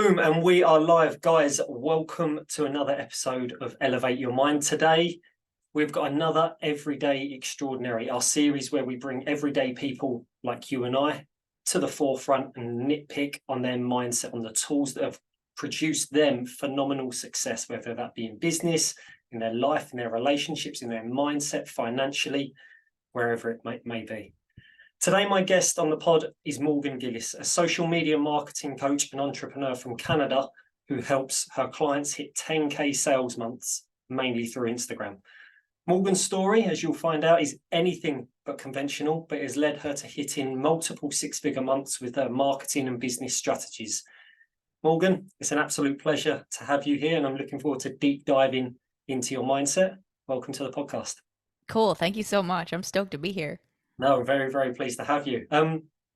Boom, and we are live, guys. Welcome to another episode of Elevate Your Mind. Today, we've got another Everyday Extraordinary, our series where we bring everyday people like you and I to the forefront and nitpick on their mindset, on the tools that have produced them phenomenal success, whether that be in business, in their life, in their relationships, in their mindset, financially, wherever it may be. Today, my guest on the pod is Morgan Gillis, a social media marketing coach and entrepreneur from Canada who helps her clients hit 10K sales months, mainly through Instagram. Morgan's story, as you'll find out, is anything but conventional, but has led her to hitting multiple six-figure months with her marketing and business strategies. Morgan, it's an absolute pleasure to have you here, and I'm looking forward to deep diving into your mindset. Welcome to the podcast. Cool. Thank you so much. I'm stoked to be here. No, very, very pleased to have you.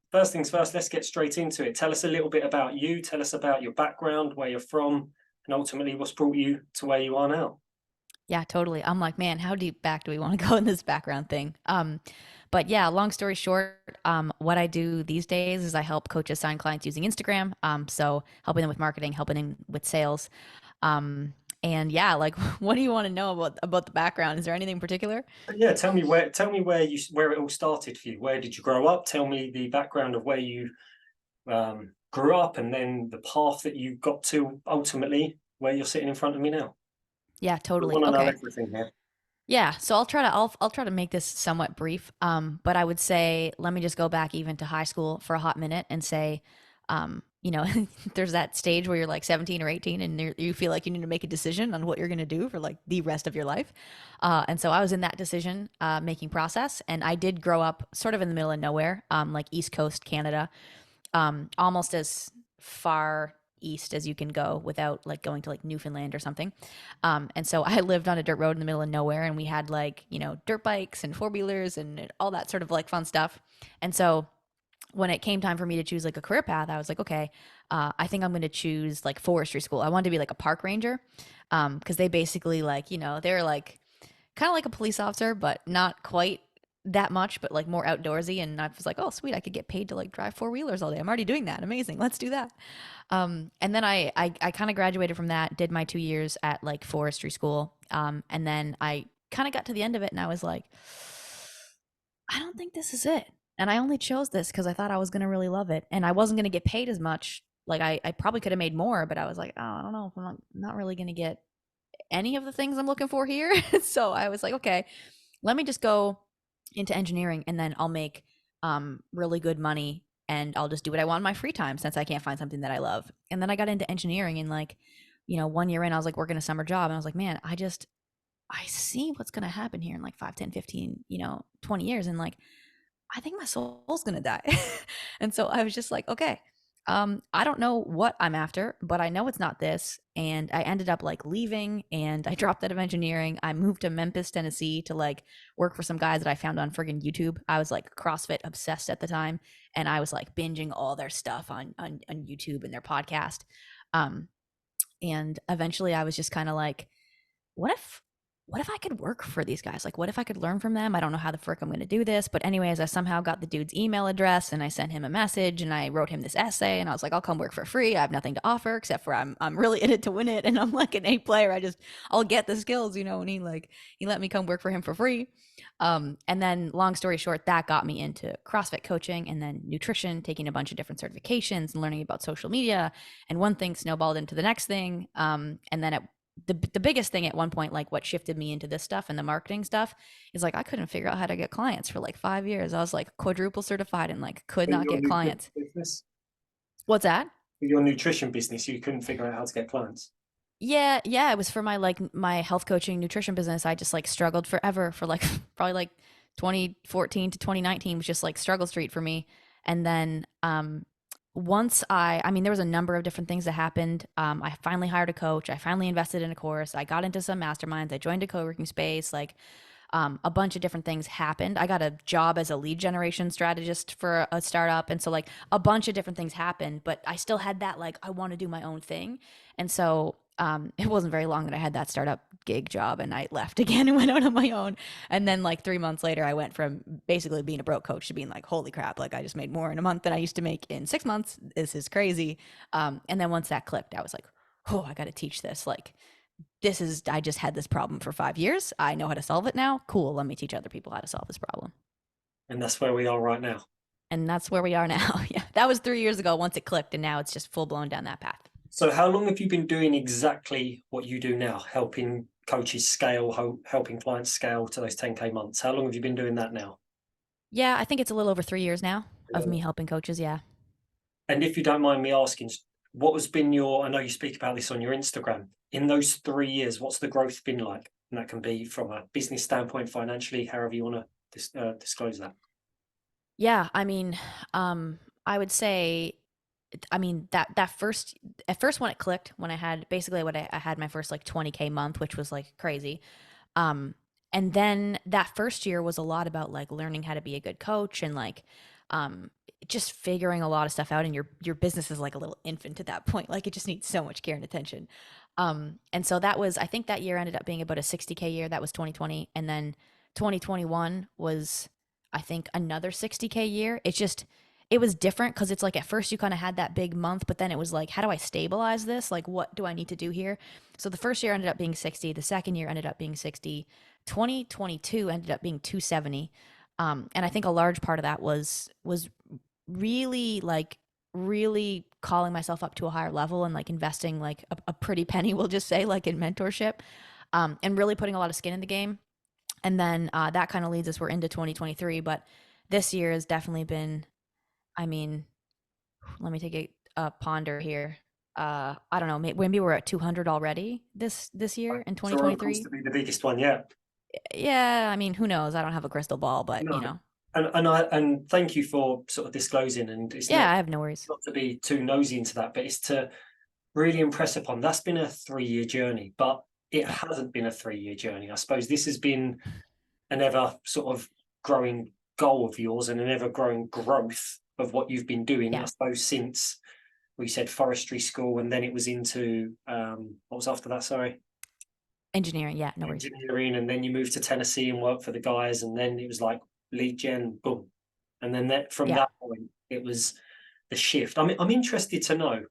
First things first, let's get straight into it. Tell us a little bit about you. Tell us about your background, where you're from, and ultimately what's brought you to where you are now. Yeah, totally. I'm like, man, how deep back do we want to go in this background thing? But yeah, long story short, what I do these days is I help coaches sign clients using Instagram. So helping them with marketing, helping them with sales. And yeah, like, what do you want to know about the background? Is there anything in particular? Yeah, tell me where it all started for you. Where did you grow up? Tell me the background of where you grew up, and then the path that you got to ultimately where you're sitting in front of me now. Yeah, I totally. want to know Okay. everything here. Yeah, so I'll try to make this somewhat brief. But I would say let me just go back even to high school for a hot minute and say, you know, there's that stage where you're like 17 or 18 and you feel like you need to make a decision on what you're going to do for like the rest of your life. And so I was in that decision making process, and I did grow up sort of in the middle of nowhere, like East Coast Canada, almost as far east as you can go without like going to like Newfoundland or something. And so I lived on a dirt road in the middle of nowhere, and we had like, you know, dirt bikes and four-wheelers and all that sort of like fun stuff. And so when it came time for me to choose like a career path, I was like, okay, I think I'm going to choose like forestry school. I wanted to be like a park ranger, because they basically like, you know, they're like kind of like a police officer, but not quite that much, but like more outdoorsy. And I was like, oh, sweet, I could get paid to like drive four-wheelers all day. I'm already doing that. Amazing. Let's do that. And then I kind of graduated from that, did my 2 years at like forestry school. And then I kind of got to the end of it and I was like, I don't think this is it. And I only chose this because I thought I was going to really love it. And I wasn't going to get paid as much. Like I probably could have made more, but I was like, oh, I don't know if I'm not really going to get any of the things I'm looking for here. So I was like, okay, let me just go into engineering and then I'll make really good money and I'll just do what I want in my free time since I can't find something that I love. And then I got into engineering, and like, you know, 1 year in, I was like working a summer job and I was like, man, I see what's going to happen here in like 5, 10, 15, you know, 20 years. And like, I think my soul's going to die. And so I was just like, okay, I don't know what I'm after, but I know it's not this. And I ended up like leaving, and I dropped out of engineering. I moved to Memphis, Tennessee to like work for some guys that I found on friggin' YouTube. I was like CrossFit obsessed at the time, and I was like binging all their stuff on YouTube and their podcast. Um, and eventually I was just kind of like, what if what if I could work for these guys? Like, what if I could learn from them? I don't know how the frick I'm going to do this. But anyways, I somehow got the dude's email address and I sent him a message and I wrote him this essay and I was like, I'll come work for free. I have nothing to offer except for I'm really in it to win it. And I'm like an A player. I'll get the skills, you know, and he let me come work for him for free. And then long story short, that got me into CrossFit coaching and then nutrition, taking a bunch of different certifications and learning about social media. And one thing snowballed into the next thing. And then the biggest thing at one point, like what shifted me into this stuff and the marketing stuff, is like I couldn't figure out how to get clients for like 5 years. I was like quadruple certified and like could In not your get nutrition clients. business, What's that? your nutrition business, you couldn't figure out how to get clients. Yeah, it was for my like my health coaching nutrition business. I just like struggled forever for like probably like 2014 to 2019 was just like struggle street for me. And then once I mean there was a number of different things that happened. I finally hired a coach. I finally invested in a course. I got into some masterminds. I joined a co-working space. Like a bunch of different things happened. I got a job as a lead generation strategist for a startup. And so, like, a bunch of different things happened, but I still had that, like, I want to do my own thing. And so, it wasn't very long that I had that startup gig job and I left again and went out on my own. And then like 3 months later, I went from basically being a broke coach to being like, holy crap, like I just made more in a month than I used to make in 6 months. This is crazy. And then once that clicked, I was like, oh, I got to teach this. Like, I just had this problem for 5 years. I know how to solve it now. Cool. Let me teach other people how to solve this problem. And that's where we are right now. And that's where we are now. Yeah. That was 3 years ago once it clicked. And now it's just full blown down that path. So how long have you been doing exactly what you do now, helping coaches scale, helping clients scale to those 10K months? How long have you been doing that now? Yeah. I think it's a little over 3 years now of me helping coaches. Yeah. And if you don't mind me asking, what has been I know you speak about this on your Instagram, in those 3 years, what's the growth been like? And that can be from a business standpoint, financially, however you want to disclose that. Yeah. I mean, I would say, I mean, that first, at first when it clicked, when I had basically I had my first like 20K month, which was like crazy. Um, and then that first year was a lot about like learning how to be a good coach and like um just figuring a lot of stuff out, and your business is like a little infant at that point. Like it just needs so much care and attention. And so that was, I think that year ended up being about a 60K year. That was 2020. And then 2021 was, I think, another 60K year. It was different because it's like at first you kind of had that big month, but then it was like, how do I stabilize this? Like, what do I need to do here? So the first year ended up being 60. The second year ended up being 60. 2022 ended up being 270. And I think a large part of that was really like really calling myself up to a higher level and like investing like a pretty penny, we'll just say, like in mentorship, and really putting a lot of skin in the game. And then that kind of leads us, we're into 2023, but this year has definitely been, I mean, let me take a ponder here. I don't know, maybe we're at 200 already this year in So we're on course 2023. to be the biggest one yet. Yeah, I mean, who knows? I don't have a crystal ball, but No. And thank you for sort of disclosing. And it's yeah, not I have no worries. not to be too nosy into that, but it's to really impress upon that's been a 3 year journey, but it Yeah, hasn't been a 3 year journey. I suppose this has been an ever sort of growing goal of yours and an ever growing growth of what you've been doing, I yeah, suppose, since we said forestry school, and then it was into what was after that? Sorry, engineering. Yeah, no worries. engineering, and then you moved to Tennessee and worked for the guys, and then it was like lead gen, boom, and then from Yeah. that point it was the shift. I mean, I'm interested to know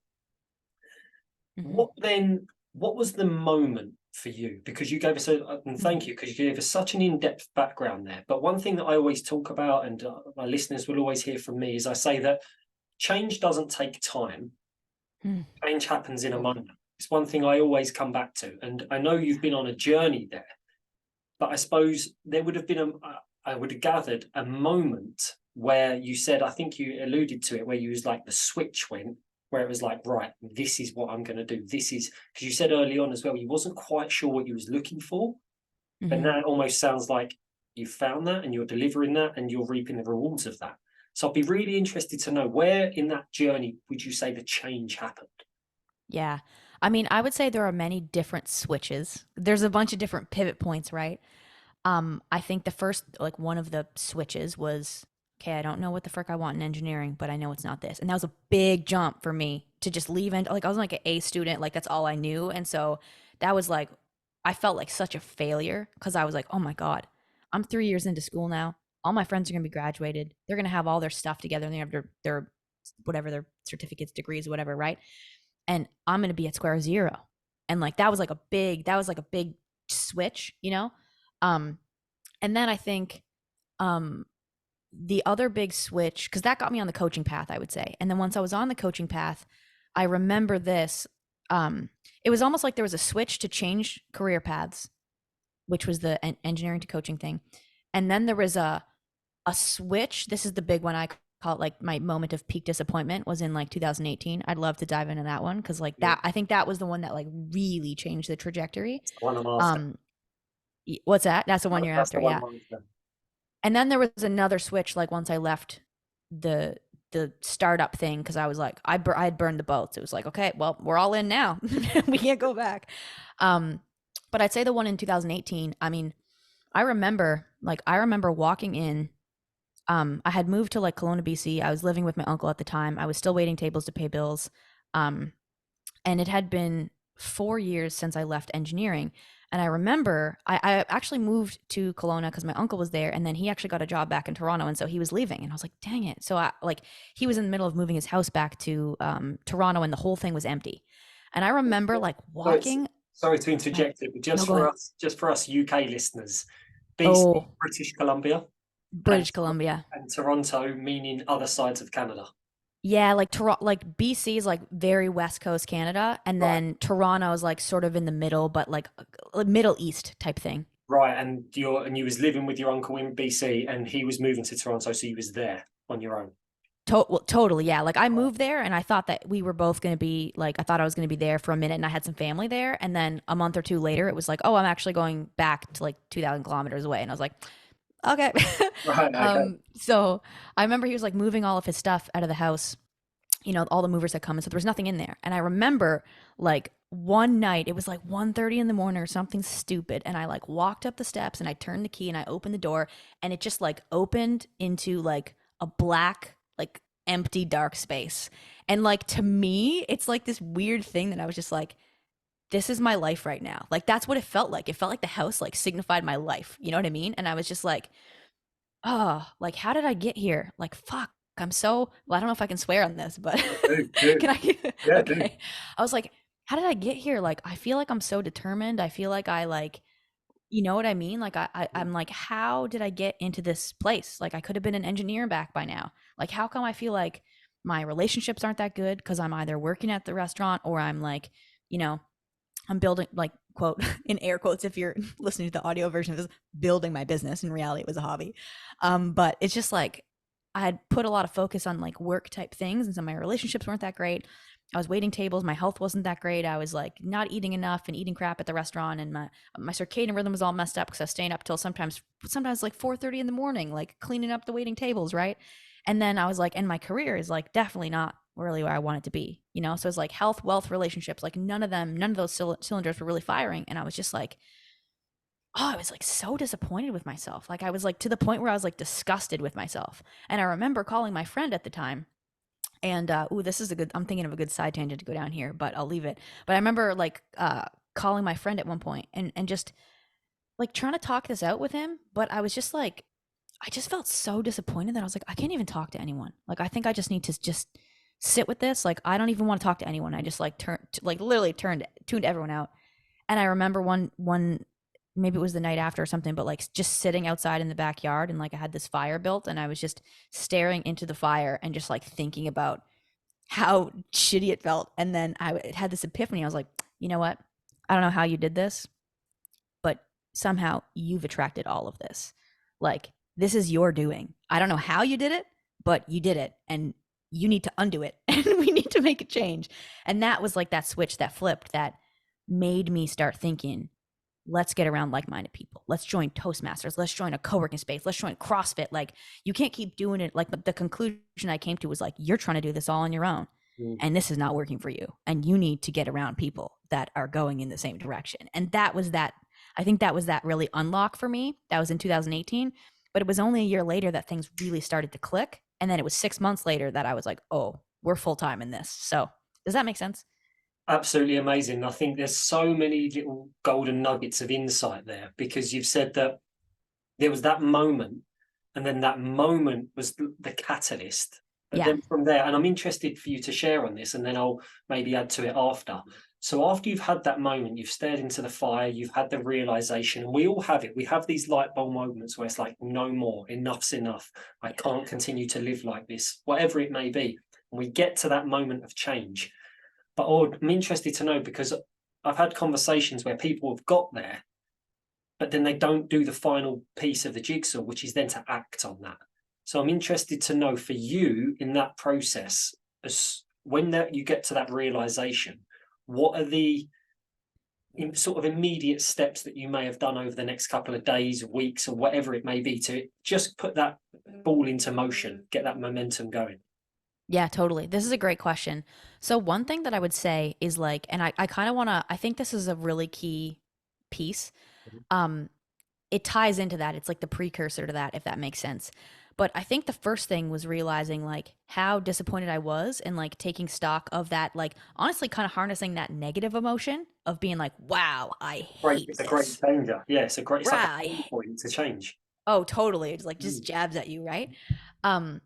Hmm. what then. What was the moment for you? Because you gave us and thank you, because you gave us such an in-depth background there. But one thing that I always talk about, and my listeners will always hear from me, is I say that change doesn't take time. Mm. Change happens in a Oof. moment. It's one thing I always come back to. And I know you've been on a journey there, but I suppose there would have been I would have gathered a moment where you said, I think you alluded to it, where you was like the switch went, where it was like, right, this is what I'm going to do. This is, because you said early on as well, you wasn't quite sure what you was looking for, but Hmm. now it almost sounds like you found that and you're delivering that and you're reaping the rewards of that. So I'd be really interested to know, where in that journey would you say the change happened? Yeah. I mean, I would say there are many different switches. There's a bunch of different pivot points, right? I think the first, like one of the switches was, okay, I don't know what the frick I want in engineering, but I know it's not this. And that was a big jump for me to just leave. And like, I was like an A student, like that's all I knew. And so that was like, I felt like such a failure because I was like, oh my God, I'm 3 years into school now. All my friends are going to be graduated. They're going to have all their stuff together and they have their whatever, their certificates, degrees, whatever, right? And I'm going to be at square zero. And like, that was like a big switch, you know? Um, and then I think um, the other big switch, because that got me on the coaching path, I would say. And then once I was on the coaching path, I remember this. It was almost like there was a switch to change career paths, which was the engineering to coaching thing. And then there was a switch. This is the big one I call it, like my moment of peak disappointment was in like 2018. I'd love to dive into that one because like Yeah, that, I think that was the one that like really changed the trajectory. that's the one I'm after. Um, what's that? That's the one you're That's the after, one yeah. I'm after. And then there was another switch like once I left the startup thing because I was like I had burned the boats. It was like, okay, well, we're all in now. We can't go back. Um but I'd say the one in 2018, I mean, I remember walking in. I had moved to like Kelowna, BC. I was living with my uncle at the time. I was still waiting tables to pay bills. Um and it had been 4 years since I left engineering. And I remember I actually moved to Kelowna because my uncle was there, and then he actually got a job back in Toronto, and so he was leaving, and I was like, dang it. So I like he was in the middle of moving his house back to Toronto, and the whole thing was empty. And I remember like So it's, walking. sorry to Like, interject it, but no, go ahead. just for us UK listeners, BC, Oh, British Columbia, and British Columbia. Toronto, meaning other sides of Canada. Yeah, like Toronto, like BC is like very West Coast Canada, and Right. then Toronto is like sort of in the middle, but like Middle East type thing. Right, and you was living with your uncle in BC, and he was moving to Toronto, so you was there on your own. Well, totally, yeah. Like I Right. moved there, and I thought that we were both going to be like, I thought I was going to be there for a minute, and I had some family there, and then a month or two later, it was like, oh, I'm actually going back to like 2,000 kilometers away, and I was like, okay. Right. Okay. So I remember he was like moving all of his stuff out of the house, all the movers had come, and so there was nothing in there. And I remember like one night, it was like 1:30 in the morning or something stupid, and I like walked up the steps and I turned the key and I opened the door, and it just like opened into like a black, like empty dark space. And like to me, it's like this weird thing that I was just like, this is my life right now. Like that's what it felt like. It felt like the house like signified my life. You know what I mean? And I was just like, oh, like how did I get here? Like fuck. I'm so well, I don't know if I can swear on this, but Do. can I? Yeah, do. Okay. I was like, how did I get here? Like I feel like I'm so determined. I feel like I like, you know what I mean? Like I'm like, how did I get into this place? Like I could have been an engineer back by now. Like how come I feel like my relationships aren't that good because I'm either working at the restaurant or I'm like, you know, I'm building, like, quote, in air quotes, if you're listening to the audio version of this, building my business. In reality, it was a hobby. But it's just like I had put a lot of focus on like work type things. And so my relationships weren't that great. I was waiting tables. My health wasn't that great. I was like not eating enough and eating crap at the restaurant. And my circadian rhythm was all messed up because I was staying up till sometimes like 4:30 in the morning, like cleaning up the waiting tables. Right. And then I was like, and my career is like definitely not really where I want it to be, you know? So it's like health, wealth, relationships, like none of those cylinders were really firing. And I was just like, oh, I was like so disappointed with myself. Like I was like to the point where I was like disgusted with myself. And I remember calling my friend at the time. And this is a good, I'm thinking of a good side tangent to go down here, but I'll leave it. But I remember like calling my friend at one point and just like trying to talk this out with him. But I was just like, I just felt so disappointed that I was like, I can't even talk to anyone. Like, I think I just need to just sit with this. Like, I don't even want to talk to anyone. I just like literally tuned everyone out. And I remember maybe it was the night after or something, but like just sitting outside in the backyard and like I had this fire built and I was just staring into the fire and just like thinking about how shitty it felt. And then I had this epiphany. I was like, you know what? I don't know how you did this, but somehow you've attracted all of this. Like, this is your doing. I don't know how you did it, but you did it. And you need to undo it. And we need to make a change. And that was like that switch that flipped that made me start thinking, let's get around like-minded people. Let's join Toastmasters. Let's join a co-working space. Let's join CrossFit. Like, you can't keep doing it. Like, the conclusion I came to was like, you're trying to do this all on your own. Mm. And this is not working for you. And you need to get around people that are going in the same direction. And that was that. I think that was that really unlock for me. That was in 2018. But it was only a year later that things really started to click. And then it was 6 months later that I was like, oh, we're full time in this. So does that make sense? Absolutely amazing. I think there's so many little golden nuggets of insight there because you've said that there was that moment, and then that moment was the catalyst. But Yeah. then from there, and I'm interested for you to share on this, and then I'll maybe add to it after. So after you've had that moment, you've stared into the fire, you've had the realization, and we all have it. We have these light bulb moments where it's like, no more, enough's enough. I can't continue to live like this, whatever it may be. And we get to that moment of change. But I'm interested to know because I've had conversations where people have got there, but then they don't do the final piece of the jigsaw, which is then to act on that. So I'm interested to know for you in that process, as when you get to that realization, what are the sort of immediate steps that you may have done over the next couple of days, weeks, or whatever it may be to just put that ball into motion, get that momentum going? Yeah, totally. This is a great question. So one thing that I would say is like, and I kind of want to, I think this is a really key piece. Um, it ties into that. It's like the precursor to that, if that makes sense. But I think the first thing was realizing like how disappointed I was and like taking stock of that, like honestly kind of harnessing that negative emotion of being like, wow, I Great, hate it's a great this. changer. Yeah, it's like a pain Right. point to change. Oh, totally. It's like just Mm. jabs at you, right? Um,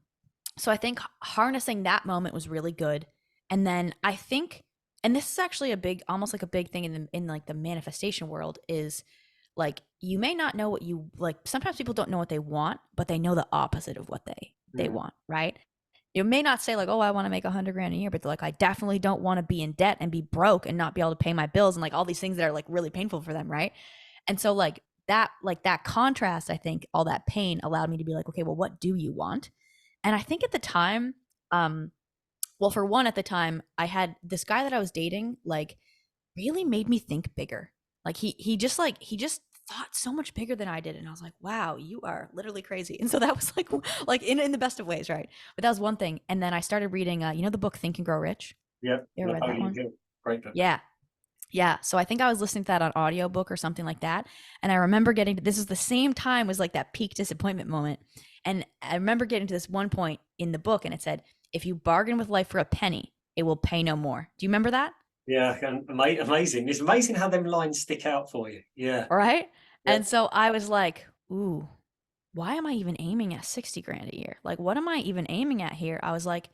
so I think harnessing that moment was really good. And then I think, and this is actually a big, almost like a big thing in like the manifestation world is like you may not know what you like. Sometimes people don't know what they want, but they know the opposite of what they Mm. want, right? You may not say like, oh, I want to make 100 grand a year, but they're like, I definitely don't want to be in debt and be broke and not be able to pay my bills and like all these things that are like really painful for them, right? And so like that contrast, I think all that pain allowed me to be like, okay, well, what do you want? And I think at the time, um, well, for one, at the time, I had this guy that I was dating, like, really made me think bigger. He just thought so much bigger than I did, and I was like, wow, you are literally crazy. And so that was like in the best of ways, right? But that was one thing. And then I started reading, you know, the book Think and Grow Rich. Yep, You ever read that Napoleon one? Hill, great book. Yeah. Yeah, so I think I was listening to that on audiobook or something like that, and I remember getting to this is the same time was like that peak disappointment moment, and I remember getting to this one point in the book, and it said, "If you bargain with life for a penny, it will pay no more." Do you remember that? Yeah, and amazing. It's amazing how them lines stick out for you. Yeah, Right? yeah. And so I was like, "Ooh, why am I even aiming at 60 grand a year? Like, what am I even aiming at here?" I was like,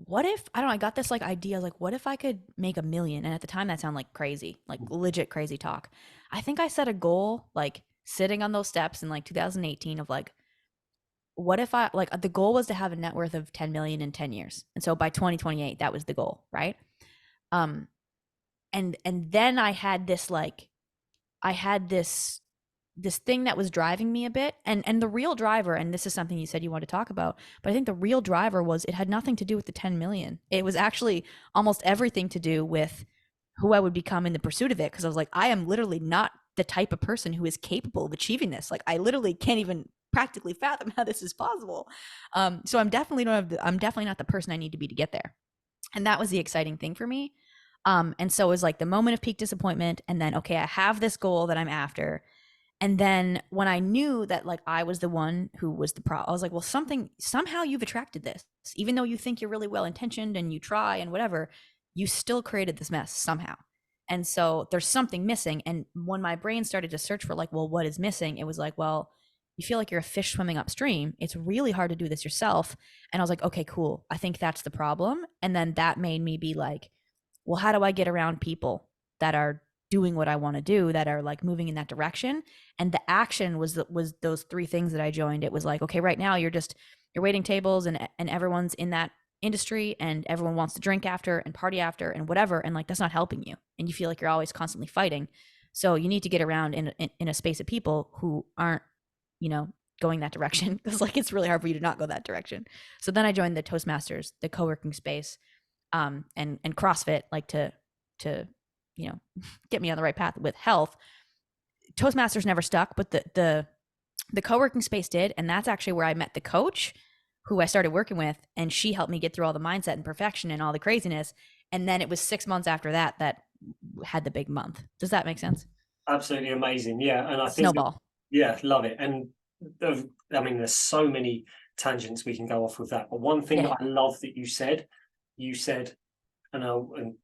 what if I don't know, I got this like idea like what if I could make 1 million? And at the time that sounded like crazy, like legit crazy talk. I think I set a goal like sitting on those steps in like 2018 of like what if I like the goal was to have a net worth of 10 million in 10 years. And so by 2028 that was the goal, right? Um and then I had this thing that was driving me a bit, and the real driver, and this is something you said you want to talk about, but I think the real driver was it had nothing to do with the 10 million. It was actually almost everything to do with who I would become in the pursuit of it, because I was like, I am literally not the type of person who is capable of achieving this. Like I literally can't even practically fathom how this is possible. So I'm definitely not the person I need to be to get there. And that was the exciting thing for me. And so it was like the moment of peak disappointment, and then okay, I have this goal that I'm after. And then when I knew that like I was the one who was the I was like, well, somehow you've attracted this, even though you think you're really well intentioned and you try and whatever, you still created this mess somehow. And so there's something missing. And when my brain started to search for like, well, what is missing? It was like, well, you feel like you're a fish swimming upstream. It's really hard to do this yourself. And I was like, okay, cool. I think that's the problem. And then that made me be like, well, how do I get around people that are doing what I want to do, that are like moving in that direction? And the action was those three things that I joined. It was like, okay, right now you're waiting tables and everyone's in that industry and everyone wants to drink after and party after and whatever, and like that's not helping you, and you feel like you're always constantly fighting. So you need to get around in a space of people who aren't, you know, going that direction, because like it's really hard for you to not go that direction. So then I joined the Toastmasters, the co-working space, and CrossFit, like to you know get me on the right path with health. Toastmasters never stuck, but the co-working space did, and that's actually where I met the coach who I started working with, and she helped me get through all the mindset and perfection and all the craziness. And then it was 6 months after that that had the big month. Does that make sense? Absolutely amazing. Yeah, and I think Snowball. yeah, love it. And I mean, there's so many tangents we can go off with that. But one thing Yeah. that I love that you said, and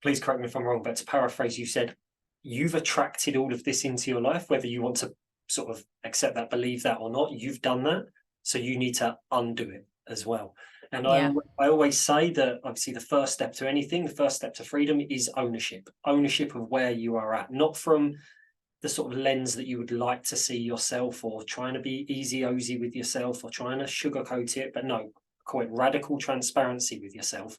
please correct me if I'm wrong, but to paraphrase, you said you've attracted all of this into your life, whether you want to sort of accept that, believe that or not. You've done that, so you need to undo it as well. And Yeah. I always say that obviously the first step to anything, the first step to freedom is ownership. Ownership of where you are at, not from the sort of lens that you would like to see yourself, or trying to be easy ozy with yourself, or trying to sugarcoat it, but no, call it radical transparency with yourself.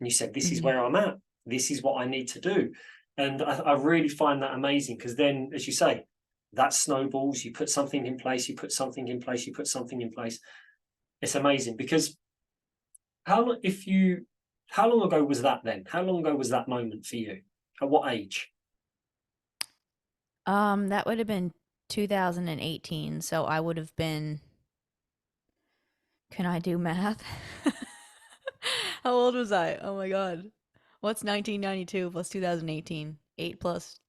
And you said, this is Mm-hmm. where I'm at. This is what I need to do. And I really find that amazing, because then, as you say, that snowballs. You put something in place, you put something in place, you put something in place. It's amazing, because how long ago was that then? How long ago was that moment for you? At what age? That would have been 2018. So I would have been, can I do math? How old was I? Oh my God. What's 1992 plus 2018? 8 plus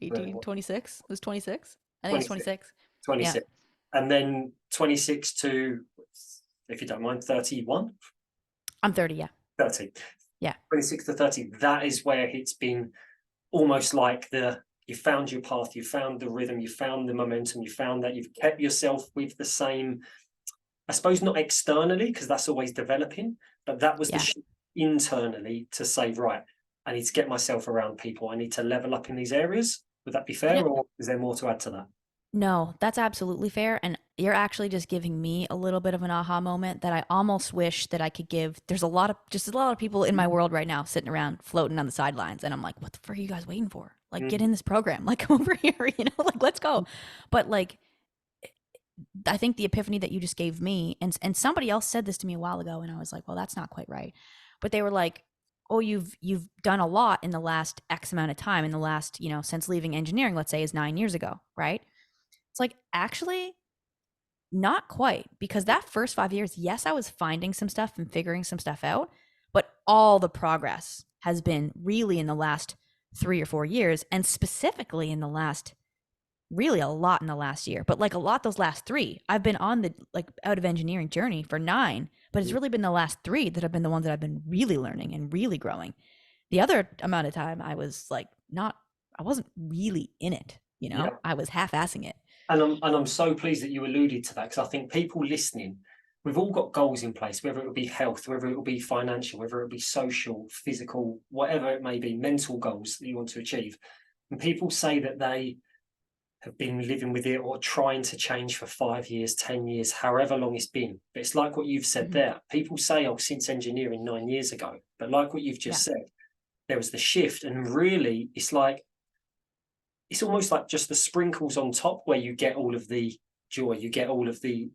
18, 26? It was 26? I think it's 26. 26. Yeah. 26. And then 26 to if you don't mind, 31? I'm 30, yeah. 30. Yeah. 26 to 30. That is where it's been almost like you found your path, you found the rhythm, you found the momentum, you found that you've kept yourself with the same, I suppose not externally, because that's always developing, but that was the Yeah. shift internally to say, right, I need to get myself around people. I need to level up in these areas. Would that be fair, or is there more to add to that? No, that's absolutely fair. And you're actually just giving me a little bit of an aha moment that I almost wish that I could give. There's a lot of people in my world right now sitting around floating on the sidelines. And I'm like, what the fuck are you guys waiting for? Like, get in this program. Like, come over here, like, let's go. But like, I think the epiphany that you just gave me, and somebody else said this to me a while ago, and I was like, well, that's not quite right. But they were like, oh, you've done a lot in the last X amount of time, in the last, since leaving engineering, let's say is 9 years ago, right? It's like, actually, not quite, because that first 5 years, yes, I was finding some stuff and figuring some stuff out, but all the progress has been really in the last 3 or 4 years, and specifically in the last, really a lot in the last year, but like a lot those last three. I've been on the like out of engineering journey for 9, but it's really been the last 3 that have been the ones that I've been really learning and really growing. The other amount of time I was like I wasn't really in it, Yeah. I was half-assing it. And I'm so pleased that you alluded to that, because I think people listening, we've all got goals in place, whether it will be health, whether it will be financial, whether it will be social, physical, whatever it may be, mental goals that you want to achieve. And people say that they have been living with it or trying to change for 5 years, 10 years, however long it's been. But it's like what you've said there. People say, oh, since engineering 9 years ago. But like what you've just said, there was the shift. And really, it's almost like just the sprinkles on top where you get all of the joy, you get all of the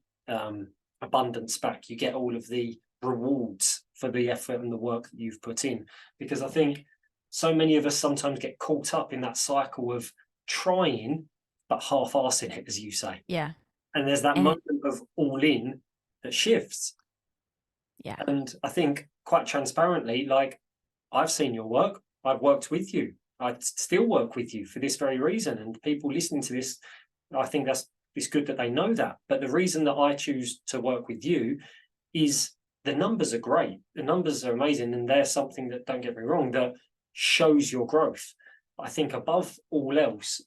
abundance back, you get all of the rewards for the effort and the work that you've put in. Because I think so many of us sometimes get caught up in that cycle of trying but half-arsing it, as you say. Yeah. And there's that And moment of all in that shifts. yeah. And I think quite transparently, like, I've seen your work, I've worked with you, I still work with you for this very reason. And people listening to this, I think it's good that they know that. But the reason that I choose to work with you is the numbers are great. The numbers are amazing. And they're something that, don't get me wrong, that shows your growth. I think above all else,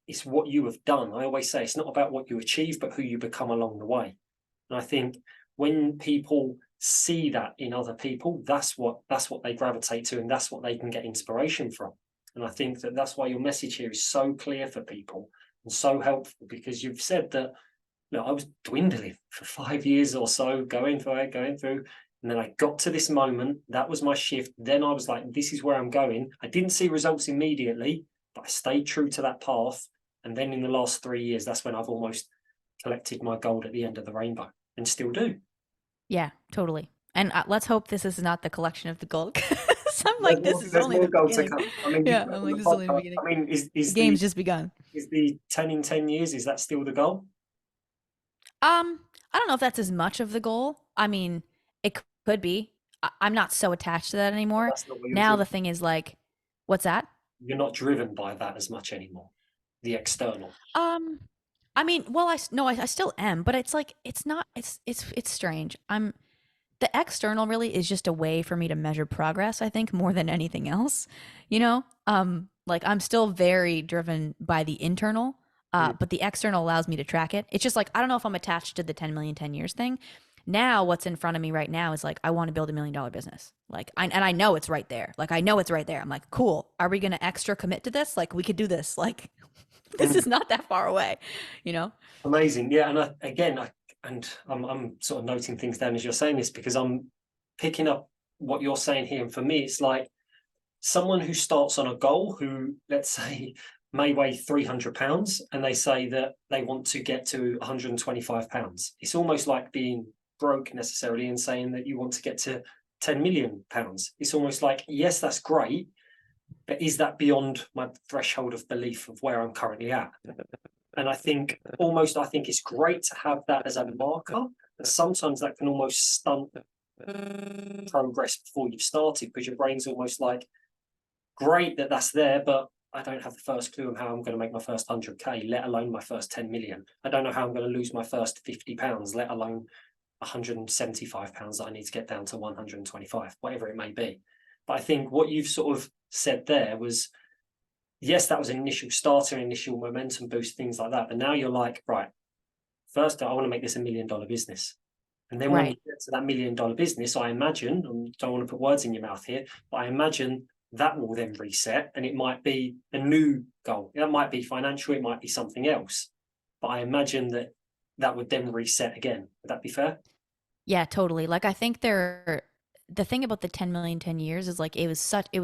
it's what you have done. I always say it's not about what you achieve, but who you become along the way. And I think when people see that in other people, that's what they gravitate to, and that's what they can get inspiration from. And I think that's why your message here is so clear for people and so helpful, because you've said that, I was dwindling for 5 years or so, going through, and then I got to this moment. That was my shift. Then I was like, this is where I'm going. I didn't see results immediately, but I stayed true to that path. And then in the last 3 years, that's when I've almost collected my gold at the end of the rainbow, and still do. Yeah, totally. And let's hope this is not the collection of the gold. I'm like, this is There's only more the gold to beginning. come. I mean, Yeah, I'm like, this is only the beginning. I mean, The game's just begun. is the 10 in 10 years, is that still the goal? I don't know if that's as much of the goal. I mean, it could be. I'm not so attached to that anymore. That's not what you're Now driven. the thing is like, what's that? You're not driven by that as much anymore. The external. Um, I mean, well, I still am, but it's like it's not. It's strange. The external really is just a way for me to measure progress, I think, more than anything else. Like I'm still very driven by the internal, but the external allows me to track it. It's just like I don't know if I'm attached to the 10 million 10 years thing. Now what's in front of me right now is like I want to build $1 million business. Like I know it's right there. Like I know it's right there. I'm like, cool. Are we going to extra commit to this? Like we could do this. Like this is not that far away, you know? Amazing. Yeah. And I'm sort of noting things down as you're saying this, because I'm picking up what you're saying here. And for me, it's like someone who starts on a goal who, let's say, may weigh 300 pounds, and they say that they want to get to 125 pounds. It's almost like being broke necessarily and saying that you want to get to 10 million pounds. It's almost like, yes, that's great, but is that beyond my threshold of belief of where I'm currently at? And I think it's great to have that as a marker. And sometimes that can almost stunt progress before you've started, because your brain's almost like, great that that's there, but I don't have the first clue of how I'm going to make my first 100K, let alone my first 10 million. I don't know how I'm going to lose my first 50 pounds, let alone £175 that I need to get down to 125, whatever it may be. But I think what you've sort of said there was, yes, that was an initial starter, initial momentum boost, things like that. But now you're like, right, first, I want to make this $1 million business. And then when you Right. get to that $1 million business, I imagine, and don't want to put words in your mouth here, but I imagine that will then reset and it might be a new goal. That might be financial, it might be something else. But I imagine that that would then reset again. Would that be fair? Yeah, totally. Like I think the thing about the 10 million 10 years is like it was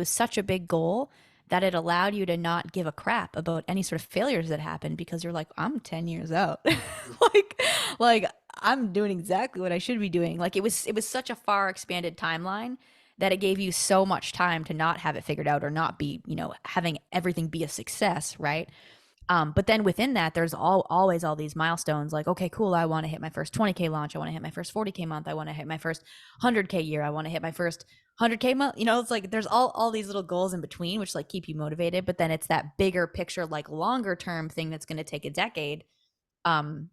such a big goal that it allowed you to not give a crap about any sort of failures that happened because you're like, I'm 10 years out. like like I'm doing exactly what I should be doing. Like it was such a far expanded timeline that it gave you so much time to not have it figured out or not be, having everything be a success, right? But then within that, there's always all these milestones like, okay, cool. I want to hit my first 20K launch. I want to hit my first 40K month. I want to hit my first 100K year. I want to hit my first 100K month. It's like there's all these little goals in between, which like keep you motivated. But then it's that bigger picture, like longer term thing that's going to take a decade, um,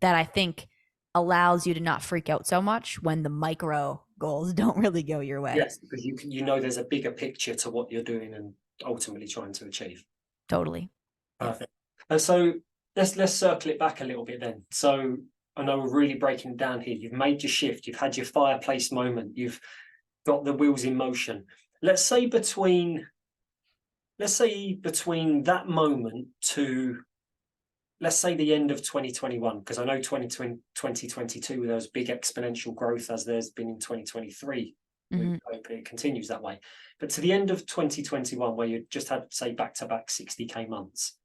that I think allows you to not freak out so much when the micro goals don't really go your way. Yes, because there's a bigger picture to what you're doing and ultimately trying to achieve. Totally. Yeah. Perfect. And so let's circle it back a little bit then. So I know we're really breaking it down here. You've made your shift, you've had your fireplace moment, you've got the wheels in motion. Let's say between that moment to, let's say, the end of 2021, because I know 2022 there was big exponential growth as there's been in 2023. We Hmm. hope it continues that way. But to the end of 2021, where you just had, say, back-to-back 60K months.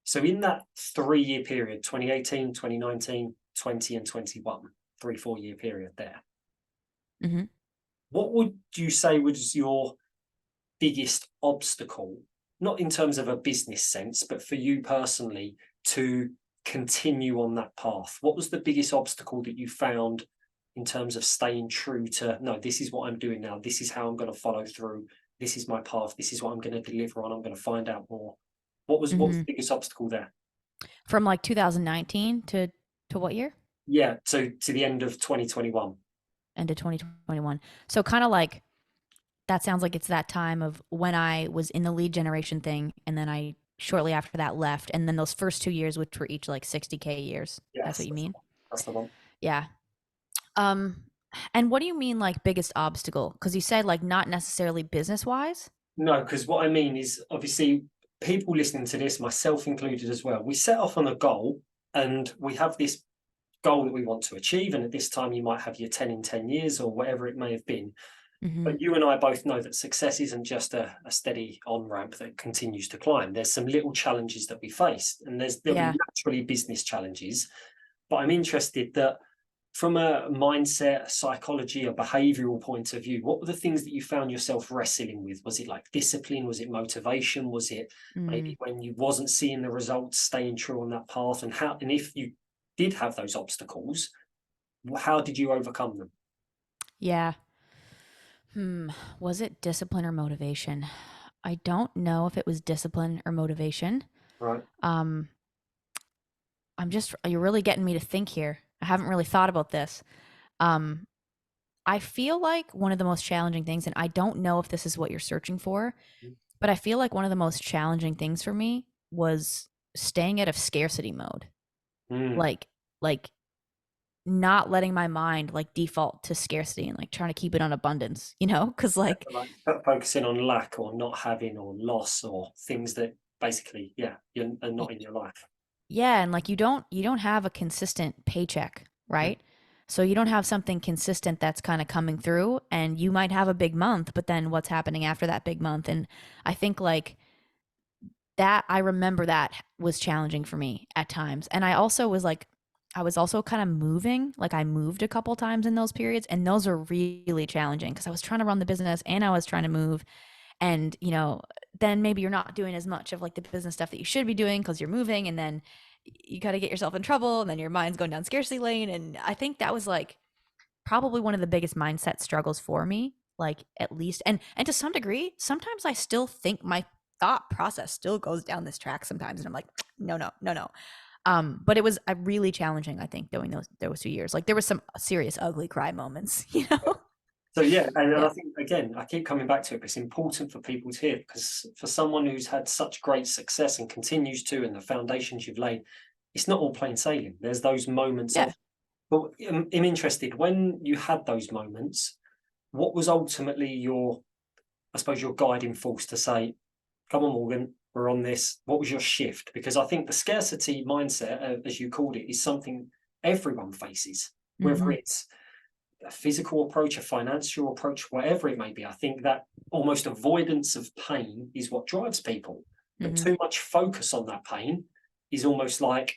So in that 3-year period, 2018, 2019, 20 and 21, 3-4 year period there, Hmm. what would you say was your biggest obstacle, not in terms of a business sense, but for you personally to continue on that path? What was the biggest obstacle that you found in terms of staying true to, no, this is what I'm doing now, this is how I'm going to follow through, this is my path, this is what I'm going to deliver on, I'm going to find out more? What was Hmm. the biggest obstacle there? From like 2019 to what year? Yeah, so to the end of 2021. Into 2021. So kind of like that sounds like it's that time of when I was in the lead generation thing and then I shortly after that left and then those first 2 years which were each like 60K years. That's Yes, what you mean? that's the one. Yeah. Um and what do you mean like biggest obstacle? Cuz you said like not necessarily business-wise? No, because what I mean is, obviously, people listening to this, myself included as well, we set off on a goal and we have this goal that we want to achieve. And at this time, you might have your 10 in 10 years or whatever it may have been. Mhm. But you and I both know that success isn't just a steady on ramp that continues to climb. There's some little challenges that we face, and there'll be Yeah. naturally business challenges. But I'm interested that from a mindset, psychology, a behavioral point of view, what were the things that you found yourself wrestling with? Was it like discipline? Was it motivation? Was it Mm. maybe when you wasn't seeing the results, staying true on that path? And if you did have those obstacles, how did you overcome them? Yeah. Hmm. Was it discipline or motivation? I don't know if it was discipline or motivation. Right. Um you're really getting me to think here. I haven't really thought about this. Um, I feel like one of the most challenging things, and I don't know if this is what you're searching for, but I feel like one of the most challenging things for me was staying out of scarcity mode. Mm. Like, like not letting my mind like default to scarcity and like trying to keep it on abundance, Cause like, Like focusing on lack or not having or loss or things that basically, yeah, are y- not in your life. yeah. And like you don't have a consistent paycheck, Mm. right? So you don't have something consistent that's kind of coming through and you might have a big month, but then what's happening after that big month? And I think like that I remember that was challenging for me at times. And I was also kind of moving, like I moved a couple times in those periods and those are really challenging because I was trying to run the business and I was trying to move and, then maybe you're not doing as much of like the business stuff that you should be doing because you're moving and then you got to get yourself in trouble and then your mind's going down scarcity lane and I think that was like probably one of the biggest mindset struggles for me, like at least and to some degree sometimes I still think my thought process still goes down this track sometimes and I'm like no no no no But it was really challenging, I think, doing those 2 years. Like there was some serious ugly cry moments, you know? So yeah, and Yeah. I think again, I keep coming back to it, but it's important for people to hear, because for someone who's had such great success and continues to, and the foundations you've laid, it's not all plain sailing. There's those moments Yeah. of, but I'm interested, when you had those moments, what was ultimately your, I suppose, your guiding force to say, come on, Morgan, we're on this? What was your shift? Because I think the scarcity mindset, as you called it, is something everyone faces, whether Mm-hmm. it's a physical approach, a financial approach, whatever it may be. I think that almost avoidance of pain is what drives people. But Mm-hmm. too much focus on that pain is almost like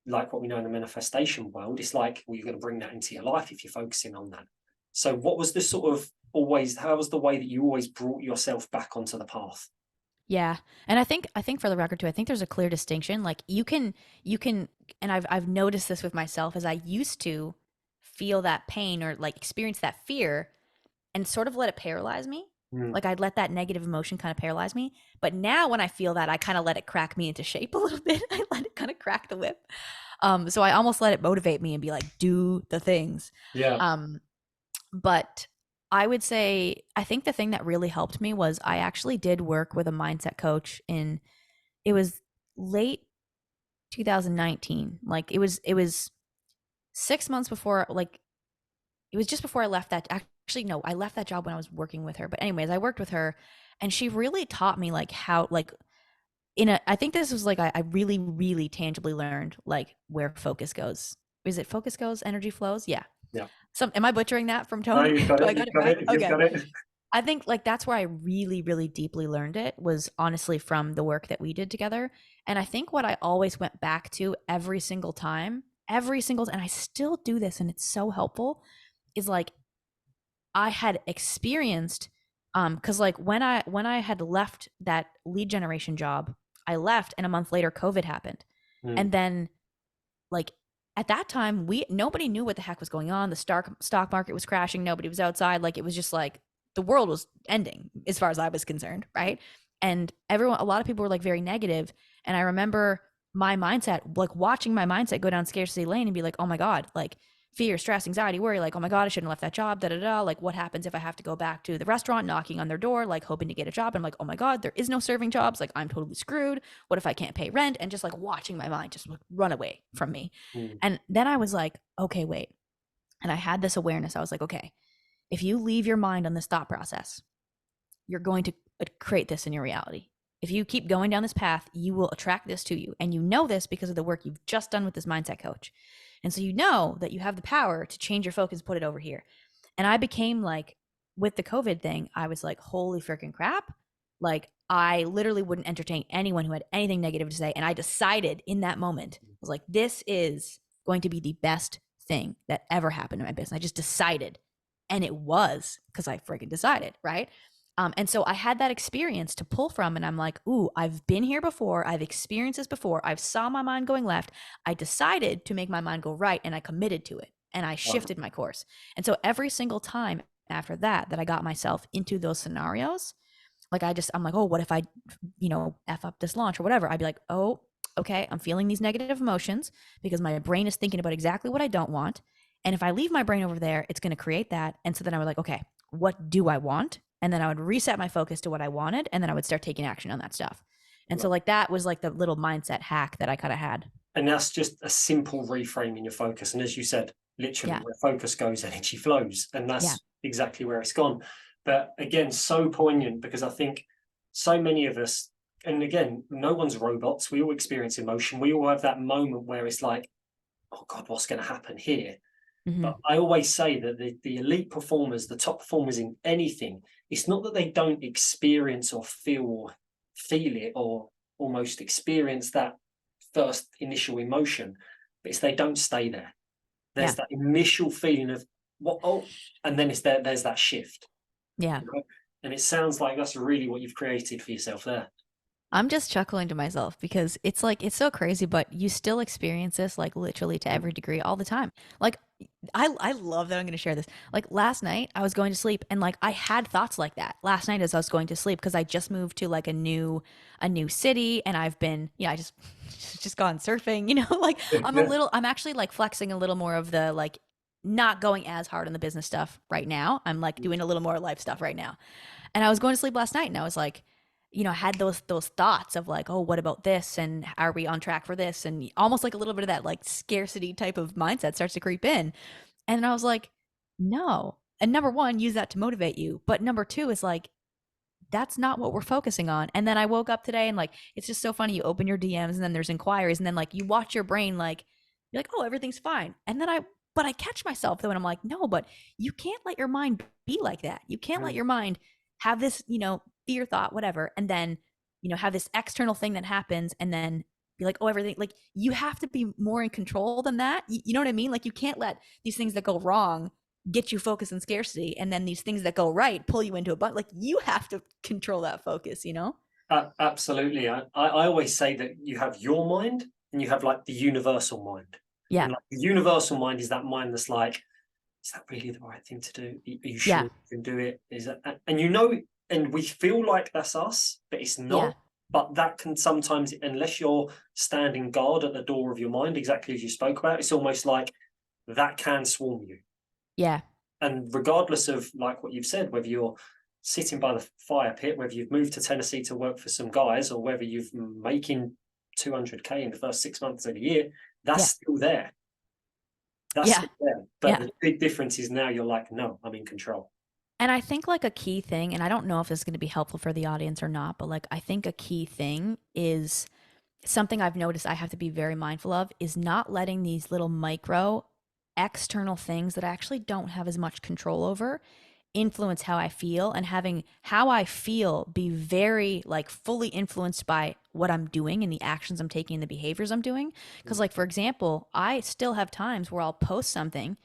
what we know in the manifestation world. It's like, well, you're going to bring that into your life if you're focusing on that. So what was the sort of always, how was the way that you always brought yourself back onto the path? Yeah. And I think for the record too, I think there's a clear distinction. Like you can and I've noticed this with myself as I used to feel that pain or like experience that fear and sort of let it paralyze me. Mm, Like I'd let that negative emotion kind of paralyze me. But now when I feel that, I kind of let it crack me into shape a little bit. I let it kind of crack the whip. So I almost let it motivate me and be like, do the things. yeah. Um, but I would say I think the thing that really helped me was I actually did work with a mindset coach in it was late 2019. Like it was 6 months before, like it was just before I left that. Actually, no, I left that job when I was working with her. But anyways, I worked with her, and she really taught me like how like in a. I think this was like I really really tangibly learned like where focus goes. Is it focus goes, energy flows? Yeah. Yeah. Some am I butchering that from No, Tony? you've got Do I it. got You've it got right? it. You've Okay. got it. I think like that's where I really, really deeply learned it was honestly from the work that we did together. And I think what I always went back to every single, and I still do this, and it's so helpful, is like I had experienced, because like when I had left that lead generation job, I left, and a month later, COVID happened, Mm, and then like at that time we nobody knew what the heck was going on. The stock market was crashing, nobody was outside, like it was just like the world was ending as far as I was concerned, right? And everyone, a lot of people were like very negative, and I remember my mindset, like watching my mindset go down scarcity lane and be like, oh my god, like fear, stress, anxiety, worry, like oh my god, I shouldn't have left that job, da da da, like what happens if I have to go back to the restaurant, knocking on their door like hoping to get a job, and I'm like oh my god, there is no serving jobs, like I'm totally screwed, what if I can't pay rent, and just like watching my mind just like run away from me. mm, And then I was like, okay, wait. And I had this awareness. I was like, okay, if you leave your mind on this thought process, you're going to create this in your reality. If you keep going down this path, you will attract this to you. And you know this because of the work you've just done with this mindset coach. And so you know that you have the power to change your focus, put it over here. And I became like, with the COVID thing, I was like, holy freaking crap. Like, I literally wouldn't entertain anyone who had anything negative to say. And I decided in that moment, I was like, this is going to be the best thing that ever happened in my business. I just decided. And it was because I freaking decided, right? And so I had that experience to pull from, and I'm like, ooh, I've been here before. I've experienced this before. I've saw my mind going left. I decided to make my mind go right, and I committed to it, and I wow. shifted my course. And so every single time after that I got myself into those scenarios, like I'm like, oh, what if I, F up this launch or whatever? I'd be like, oh, okay, I'm feeling these negative emotions because my brain is thinking about exactly what I don't want. And if I leave my brain over there, it's going to create that. And so then I was like, okay, what do I want? And then I would reset my focus to what I wanted. And then I would start taking action on that stuff. And so, like, that was like the little mindset hack that I kind of had. And that's just a simple reframing your focus. And as you said, literally Yeah. where focus goes, energy flows. And Yeah. that's exactly where it's gone. But again, so poignant, because I think so many of us, and again, no one's robots. We all experience emotion. We all have that moment where it's like, oh God, what's going to happen here? Mm-hmm. But I always say that the elite performers, the top performers in anything, it's not that they don't experience or feel it or almost experience that first initial emotion, but it's they don't stay there. There's Yeah. that initial feeling of what, oh, and then there's that shift. Yeah. You know? And it sounds like that's really what you've created for yourself there. I'm just chuckling to myself because it's like it's so crazy, but you still experience this like literally to every degree all the time. Like I love that I'm going to share this. Like last night I was going to sleep and like I had thoughts like that last night as I was going to sleep because I just moved to like a new city and I've been, I just just gone surfing, like Yeah. I'm actually like flexing a little more of the like not going as hard on the business stuff right now. I'm like doing a little more life stuff right now. And I was going to sleep last night and I was like, I had those thoughts of like, oh, what about this? And are we on track for this? And almost like a little bit of that like scarcity type of mindset starts to creep in. And I was like, no. And number one, use that to motivate you. But number two is like, that's not what we're focusing on. And then I woke up today and like it's just so funny. You open your DMs and then there's inquiries and then like you watch your brain like you're like, oh, everything's fine. And then I catch myself though and I'm like, no, but you can't let your mind be like that. You can't let Mm. your mind have this, fear thought, whatever, and then, have this external thing that happens and then be like, oh, everything like you have to be more in control than that. You know what I mean? Like you can't let these things that go wrong get you focused on scarcity and then these things that go right pull you into a bunch like you have to control that focus. Absolutely. I always say that you have your mind and you have like the universal mind. Yeah. And like the universal mind is that mind that's like, is that really the right thing to do? Are you sure Yeah. you can do it? Is that, and we feel like that's us, but it's Yeah. not. But that can sometimes, unless you're standing guard at the door of your mind, exactly as you spoke about, it's almost like that can swarm you. Yeah. And regardless of like what you've said, whether you're sitting by the fire pit, whether you've moved to Tennessee to work for some guys, or whether you've making 200K in the first 6 months of the year, that's Yeah. still there. That's Yeah. still there. But Yeah. the big difference is now you're like, no, I'm in control. And I think like a key thing, and I don't know if this is going to be helpful for the audience or not, but like I think a key thing is something I've noticed I have to be very mindful of is not letting these little micro external things that I actually don't have as much control over influence how I feel and having how I feel be very like fully influenced by what I'm doing and the actions I'm taking and the behaviors I'm doing. Because, like, for example, I still have times where I'll post something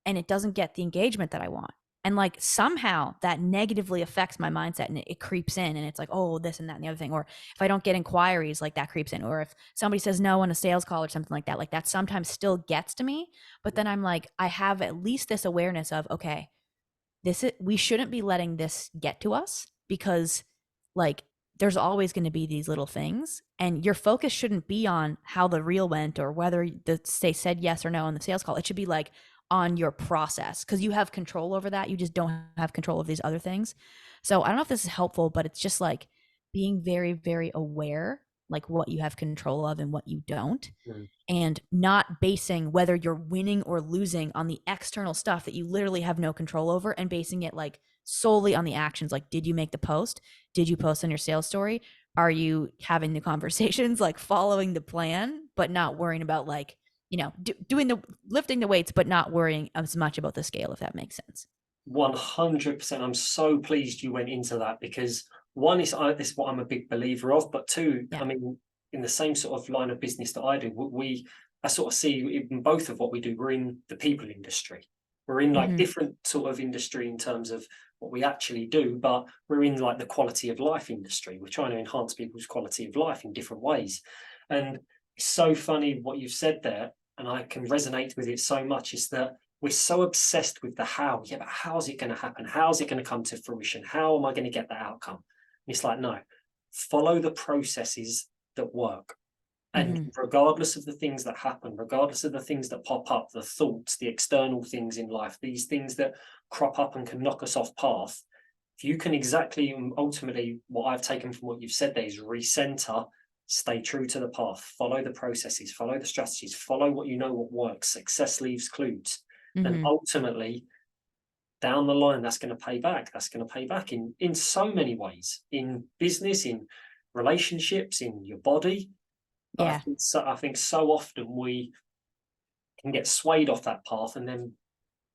and it doesn't get the engagement that I want. And like somehow that negatively affects my mindset and it creeps in and it's like, oh, this and that and the other thing. Or if I don't get inquiries, like that creeps in. Or if somebody says no on a sales call or something like that sometimes still gets to me. But then I'm like, I have at least this awareness of, okay, we shouldn't be letting this get to us because like there's always going to be these little things and your focus shouldn't be on how the reel went or whether they said yes or no on the sales call. It should be like on your process because you have control over that. You just don't have control of these other things. So I don't know if this is helpful, but it's just like being very, very aware, like what you have control of and what you don't, Mm. and not basing whether you're winning or losing on the external stuff that you literally have no control over and basing it like solely on the actions. Like, did you make the post? Did you post on your sales story? Are you having the conversations, like following the plan, but not worrying about like, doing the lifting the weights, but not worrying as much about the scale, if that makes sense. 100%. I'm so pleased you went into that because one is this is what I'm a big believer of, but two, Yeah. I mean, in the same sort of line of business that I do, I sort of see in both of what we do, we're in the people industry. We're in like Mm-hmm. different sort of industry in terms of what we actually do, but we're in like the quality of life industry. We're trying to enhance people's quality of life in different ways. And it's so funny what you've said there, and I can resonate with it so much, is that we're so obsessed with the how. Yeah, but how's it going to happen? How's it going to come to fruition? How am I going to get that outcome? And it's like, no, follow the processes that work. And Mm-hmm. regardless of the things that happen, regardless of the things that pop up, the thoughts, the external things in life, these things that crop up and can knock us off path, if you can exactly, ultimately, what I've taken from what you've said there is recenter, stay true to the path, follow the processes, follow the strategies, follow what you know what works. Success leaves clues. And Mm-hmm. ultimately, down the line, that's going to pay back. That's going to pay back in so many ways, in business, in relationships, in your body. But Yeah. I think so often we can get swayed off that path, and then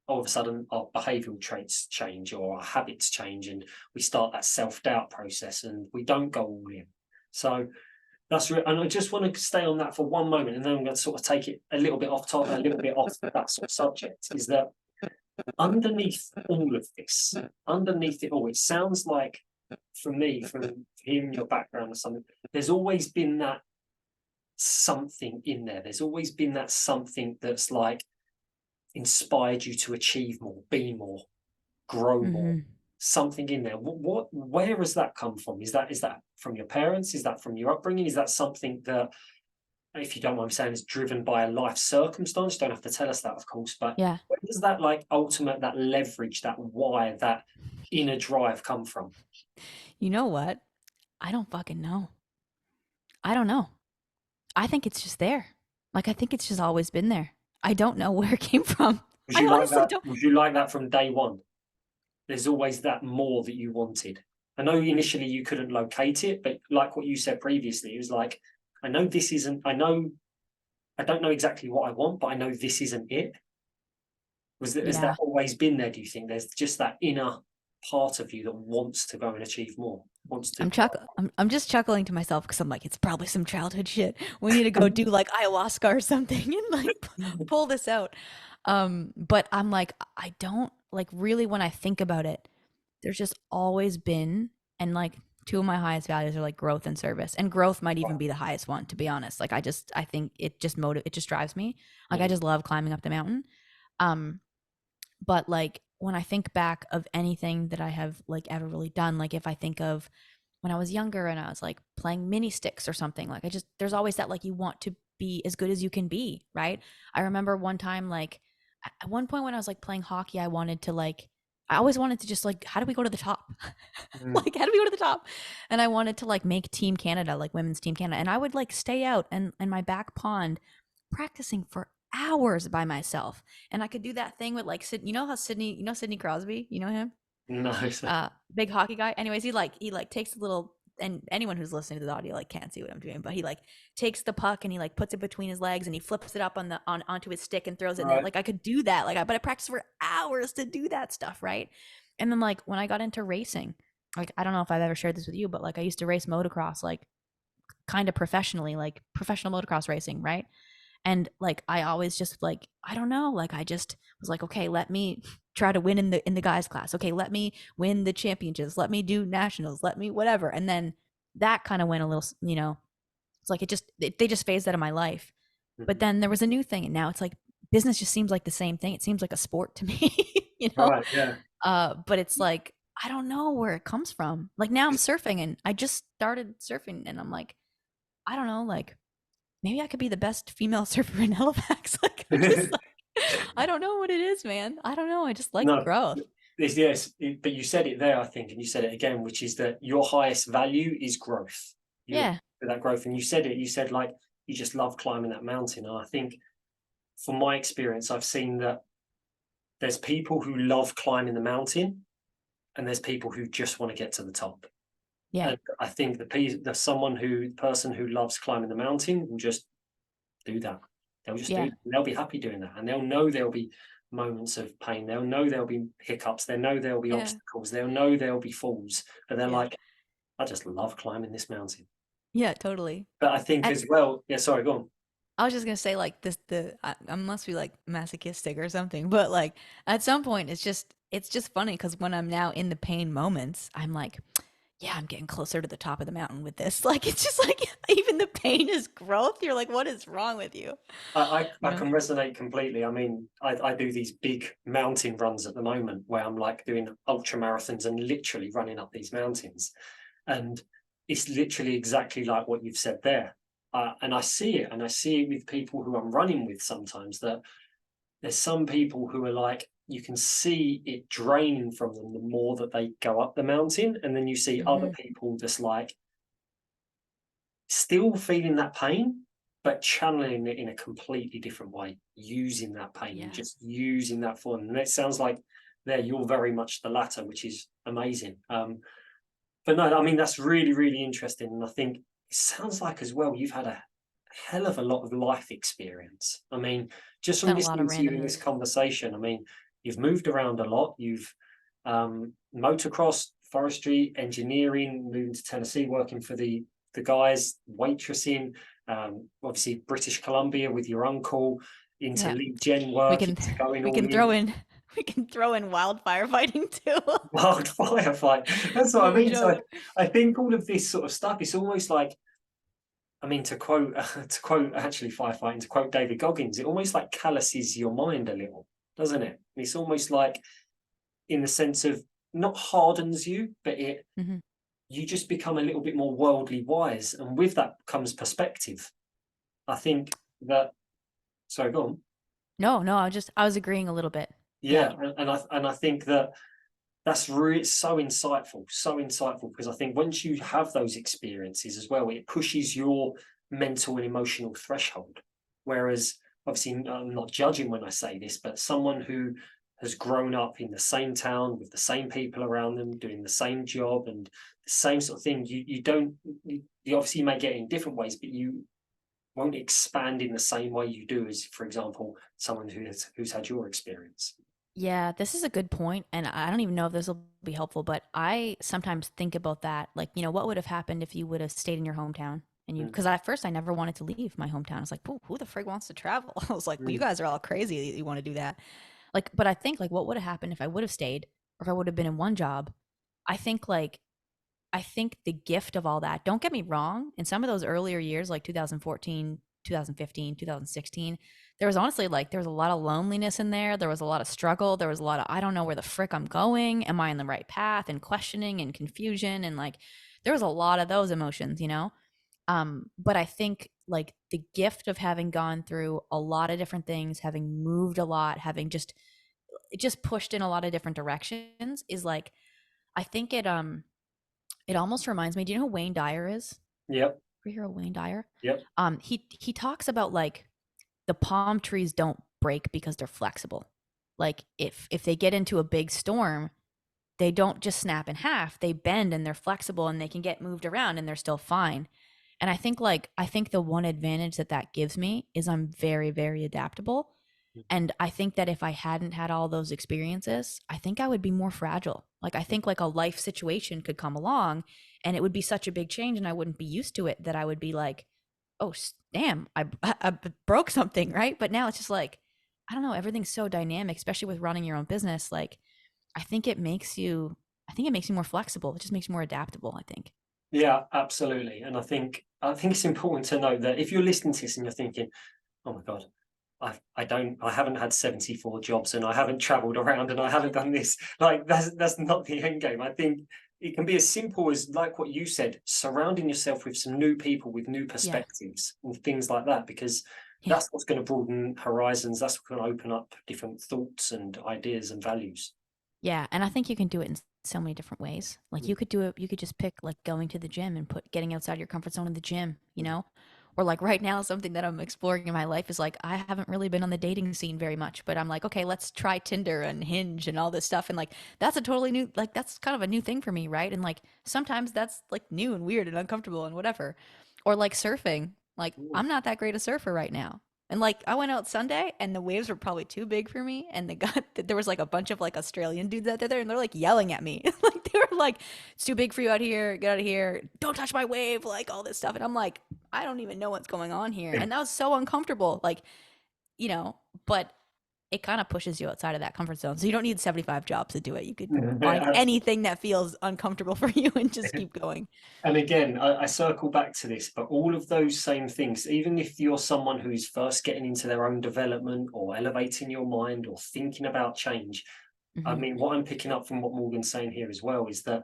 all of a sudden our behavioural traits change or our habits change, and we start that self-doubt process, and we don't go all in. So and I just want to stay on that for one moment, and then I'm going to sort of take it a little bit off topic, a little bit off that sort of subject. Is that underneath all of this, underneath it all, it sounds like, for me, from hearing your background or something, there's always been that something in there. There's always been that something that's like inspired you to achieve more, be more, grow more. Hmm. Something in there. Where has that come from? Is that from your parents? Is that from your upbringing? Is that something that, if you don't mind me saying, is driven by a life circumstance? You don't have to tell us that, of course, but Yeah. where does that like ultimate, that leverage, that why, that inner drive come from? You know what? I don't fucking know. I don't know. I think it's just there. Like, I think it's just always been there. I don't know where it came from. Was I you like honestly that? don't. Was you like that from day one? There's always that more that you wanted. I know initially you couldn't locate it, but like what you said previously, it was like, I know this isn't, I don't know exactly what I want, but I know this isn't it. Has that Yeah. always been there, do you think? There's just that inner part of you that wants to go and achieve more, wants to I'm just chuckling to myself because I'm like, it's probably some childhood shit. We need to go do like ayahuasca or something and like pull this out. But I'm like, I don't like really when I think about it, there's just always been, and like two of my highest values are like growth and service. And growth might even be the highest one, to be honest. Like I think it just drives me. Like I Mm, just love climbing up the mountain. Um, but like when I think back of anything that I have like ever really done, like if I think of when I was younger and I was like playing mini sticks or something, like there's always that like you want to be as good as you can be, right? I remember one time, like at one point when I was like playing hockey, I always wanted to just like, how do we go to the top? mm, Like, how do we go to the top? And I wanted to like make Team Canada, like women's Team Canada. And I would like stay out and in my back pond practicing for hours by myself. And I could do that thing with like you know how Sidney Crosby, you know him? no. Big hockey guy. Anyways, he like takes a little, and anyone who's listening to the audio like can't see what I'm doing, but he like takes the puck and he like puts it between his legs and he flips it up onto his stick and throws it in it. Right. Like I could do that. But I practiced for hours to do that stuff, right? And then like when I got into racing, like I don't know if I've ever shared this with you, but like I used to race motocross like kind of professionally, like professional motocross racing, right? And like I always just like I don't know, like I just was like, okay, let me try to win in the guys class. Okay, let me win the championships. Let me do nationals. Let me whatever. And then that kind of went a little, it's like they just phased out of my life. But Mhm. then there was a new thing, and now it's like business just seems like the same thing. It seems like a sport to me, you know. Right. Yeah. But it's like I don't know where it comes from. Like now I'm surfing, and I just started surfing, and I'm like, I don't know, like maybe I could be the best female surfer in Halifax. Like I'm just like, I don't know what it is, man. I don't know. I just like No. growth. But you said it there, I think, and you said it again, which is that your highest value is growth. You look Yeah. for that growth, and you said it. You said like you just love climbing that mountain. And I think, from my experience, I've seen that there's people who love climbing the mountain, and there's people who just want to get to the top. Yeah. And I think the person who loves climbing the mountain will just do that. They'll just do Yeah. that. They'll be happy doing that. And they'll know there'll be moments of pain. They'll know there'll be hiccups. They'll know there'll be Yeah. obstacles. They'll know there'll be falls. But they're Yeah. like, I just love climbing this mountain. Yeah, totally. But I think At as well, yeah, sorry, go on. I was just gonna say like I must be like masochistic or something, but like at some point it's just funny because when I'm now in the pain moments, I'm like, yeah, I'm getting closer to the top of the mountain with this. Like it's just like even the pain is growth. You're like, what is wrong with you? You I know? can resonate completely. I mean, I do these big mountain runs at the moment where I'm like doing ultra marathons and literally running up these mountains. And it's literally exactly like what you've said there. And I see it, and I see it with people who I'm running with sometimes, that there's some people who are like, you can see it draining from them the more that they go up the mountain. And then you see other Hmm. people just like still feeling that pain, but channeling it in a completely different way, using that pain and Yeah. just using that for them. And it sounds like there you're very much the latter, which is amazing. But no, I mean, that's really, really interesting. And I think it sounds like as well, you've had a hell of a lot of life experience. I mean, just from Done a lot of listening to you random in this moves. conversation, I mean, you've moved around a lot. You've motocross, forestry, engineering, moving to Tennessee, working for the guys, waitressing, obviously British Columbia with your uncle, into Yeah. lead gen We work, can into going we all can in. throw in We can throw in wildfire fighting too. Wildfire fight. That's what I No mean. So joke. I think all of this sort of stuff, it's almost like, I mean, to quote to quote actually firefighting, to quote David Goggins, it almost like calluses your mind a little, doesn't it? It's almost like in the sense of not hardens you, but it Mhm. you just become a little bit more worldly wise, and with that comes perspective. I think that. Sorry, go on. No, no, I was agreeing a little bit. Yeah. Yeah, and I think that that's really so insightful because I think once you have those experiences as well, it pushes your mental and emotional threshold. Whereas, obviously, I'm not judging when I say this, but someone who has grown up in the same town with the same people around them, doing the same job and the same sort of thing, you don't you obviously may get it in different ways, but you won't expand in the same way you do as, for example, someone who's had your experience. Yeah, this is a good point, and I don't even know if this will be helpful, but I sometimes think about that, like, what would have happened if you would have stayed in your hometown and Mm, because at first I never wanted to leave my hometown. I was like, who the frig wants to travel? I was like, well, you mm, guys are all crazy that you want to do that. Like, but I think like what would have happened if I would have stayed or if I would have been in one job? I think like I think the gift of all that, don't get me wrong, in some of those earlier years, like 2014, 2015, 2016, there was honestly like, there was a lot of loneliness in there. There was a lot of struggle. There was a lot of, I don't know where the frick I'm going. Am I in the right path? And questioning and confusion. And like, there was a lot of those emotions. But I think like the gift of having gone through a lot of different things, having moved a lot, having just pushed in a lot of different directions is like, I think it almost reminds me. Do you know who Wayne Dyer is? yep, Superhero Wayne Dyer. yep. He talks about like the palm trees don't break because they're flexible. Like if they get into a big storm, they don't just snap in half. They bend and they're flexible and they can get moved around and they're still fine. And I think the one advantage that that gives me is I'm very very adaptable. And I think that if I hadn't had all those experiences, I think I would be more fragile. Like I think like a life situation could come along and it would be such a big change and I wouldn't be used to it that I would be like, "Oh, damn, I broke something," right? But now it's just like I don't know, everything's so dynamic, especially with running your own business. Like I think it makes you more flexible. It just makes you more adaptable, I think. Yeah, absolutely. And I think it's important to note that if you're listening to this and you're thinking, "Oh my God, I haven't had 74 jobs and I haven't traveled around and I haven't done this," like that's not the end game. I think it can be as simple as like what you said, surrounding yourself with some new people with new Yeah. perspectives and things like that, because Yeah. that's what's going to broaden horizons. That's what's going to open up different thoughts and ideas and values. Yeah, and I think you can do it in so many different ways. Like Mm, you could do it, you could just pick like going to the gym and put getting outside your comfort zone in the gym, you mm, know? Or like right now, something that I'm exploring in my life is like I haven't really been on the dating scene very much, but I'm like, okay, let's try Tinder and Hinge and all this stuff. And like that's a totally new, like that's kind of a new thing for me, right? And like sometimes that's like new and weird and uncomfortable and whatever. Or like surfing. Like mm. I'm not that great a surfer right now. And like I went out Sunday and the waves were probably too big for me. And there was like a bunch of like Australian dudes out there and they're like yelling at me. Like they were like, "It's too big for you out here. Get out of here. Don't touch my wave." Like all this stuff. And I'm like, I don't even know what's going on here. And that was so uncomfortable. Like, you know, but it kind of pushes you outside of that comfort zone. So you don't need 75 jobs to do it. You could find Yeah, anything that feels uncomfortable for you and just keep going. and again, I circle back to this, but all of those same things, even if you're someone who's first getting into their own development or elevating your mind or thinking about change, I Hmm. mean, what I'm picking up from what Morgan's saying here as well is that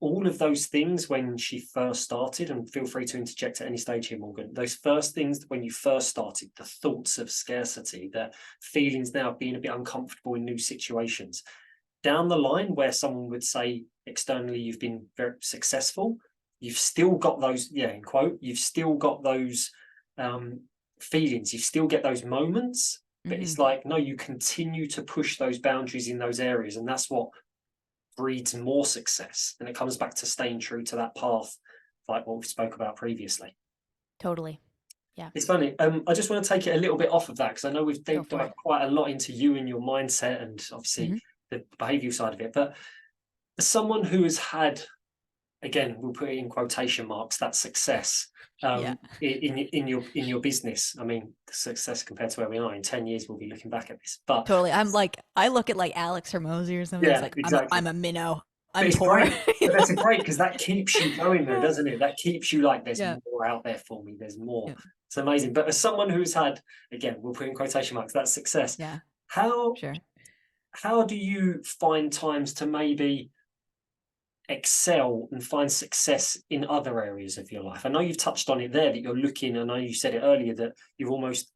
all of those things when she first started, and feel free to interject at any stage here, Morgan, those first things when you first started, the thoughts of scarcity, the feelings now of being a bit uncomfortable in new situations, down the line where someone would say externally you've been very successful, you've still got those, yeah, in quote, you've still got those um, feelings, you still get those moments, but Hmm. it's like, no, you continue to push those boundaries in those areas. And that's what breeds more success. And it comes back to staying true to that path, like what we spoke about previously. Totally. Yeah. It's funny. I just want to take it a little bit off of that because I know we've Go for dived it. quite a lot into you and your mindset and obviously Hmm. the behavioural side of it. But as someone who has had again, we'll put it in quotation marks, that success Yeah. in your business. I mean, success compared to where we are in 10 years, we'll be looking back at this. But Totally. I'm like, I look at like Alex Hermosi or something. It's yeah, like, exactly. I'm a minnow. But I'm it's poor. great. You But that's a know? great because that keeps you going though, Yeah. doesn't it? That keeps you like there's Yeah. more out there for me. There's more. Yeah. It's amazing. But as someone who's had, again, we'll put in quotation marks, that success, Yeah. how Sure. how do you find times to maybe excel and find success in other areas of your life? I know you've touched on it there that you're looking, I know you said it earlier that you've almost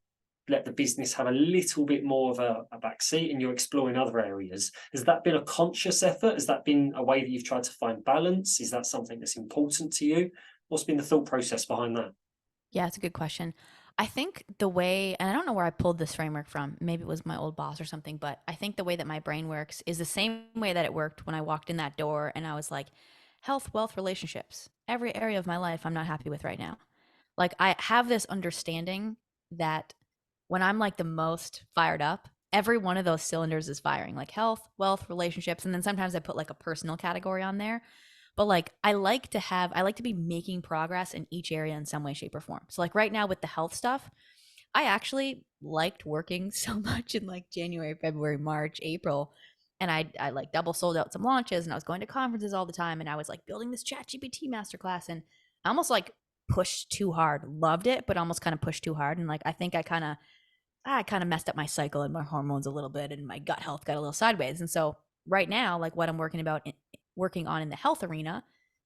let the business have a little bit more of a backseat and you're exploring other areas. Has that been a conscious effort? Has that been a way that you've tried to find balance? Is that something that's important to you? What's been the thought process behind that? Yeah, it's a good question. I think the way, and I don't know where I pulled this framework from, maybe it was my old boss or something, but I think the way that my brain works is the same way that it worked when I walked in that door and I was like, health, wealth, relationships, every area of my life I'm not happy with right now. Like, I have this understanding that when I'm like the most fired up, every one of those cylinders is firing, like health, wealth, relationships. And then sometimes I put like a personal category on there. But like I like to be making progress in each area in some way, shape, or form. So like right now with the health stuff, I actually liked working so much in like January, February, March, April. And I like double sold out some launches and I was going to conferences all the time and I was like building this chat GPT masterclass and I almost like pushed too hard. Loved it, but almost kind of pushed too hard. And like I think I kind of messed up my cycle and my hormones a little bit and my gut health got a little sideways. And so right now, like what I'm working on in the health arena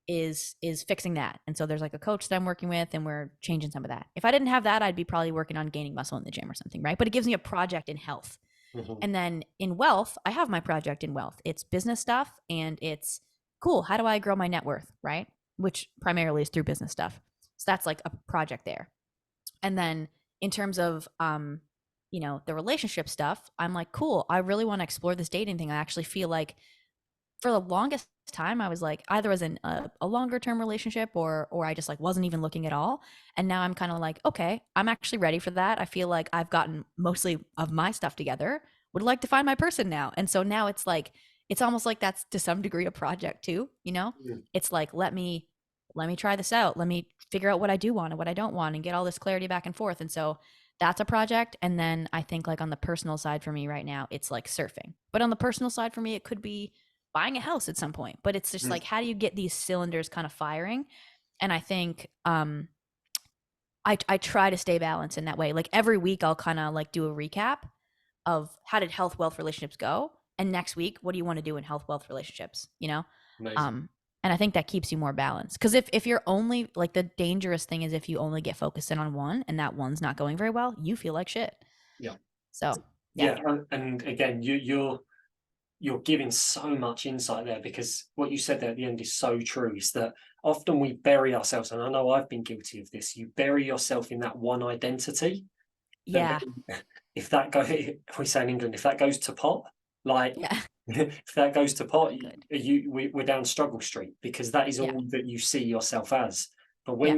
is fixing that. And so there's like a coach that I'm working with and we're changing some of that. If I didn't have that, I'd be probably working on gaining muscle in the gym or something, right? But it gives me a project in health. Mhm. And then in wealth, I have my project in wealth. It's business stuff and it's cool. How do I grow my net worth, right? Which primarily is through business stuff. So that's like a project there. And then in terms of the relationship stuff, I'm like, cool, I really want to explore this dating thing. I actually feel like for the longest time I was like either was in a longer term relationship or I just like wasn't even looking at all. And now I'm kind of like, okay, I'm actually ready for that. I feel like I've gotten mostly of my stuff together. Would like to find my person now. And so now it's like it's almost like that's to some degree a project too, you know? Mm. It's like let me try this out. Let me figure out what I do want and what I don't want and get all this clarity back and forth. And so that's a project. And then I think like on the personal side for me right now, it's like surfing. But on the personal side for me, it could be buying a house at some point. But it's just Mm. like how do you get these cylinders kind of firing? And I think I try to stay balanced in that way. Like every week I'll kind of like do a recap of how did health wealth relationships go? And next week, what do you want to do in health wealth relationships? You know? Amazing. Um and I think that keeps you more balanced. Because if you're only like the dangerous thing is if you only get focused in on one and that one's not going very well, you feel like shit. Yeah. So yeah. Yeah. And again, you're giving so much insight there because what you said there at the end is so true. Is that often we bury ourselves, and I know I've been guilty of this. You bury yourself in that one identity, but Yeah. then if that goes, we say in England, if that goes to pot, like Yeah. if that goes to pot, Not good. we're down struggle street because that is Yeah. all that you see yourself as. But Yeah.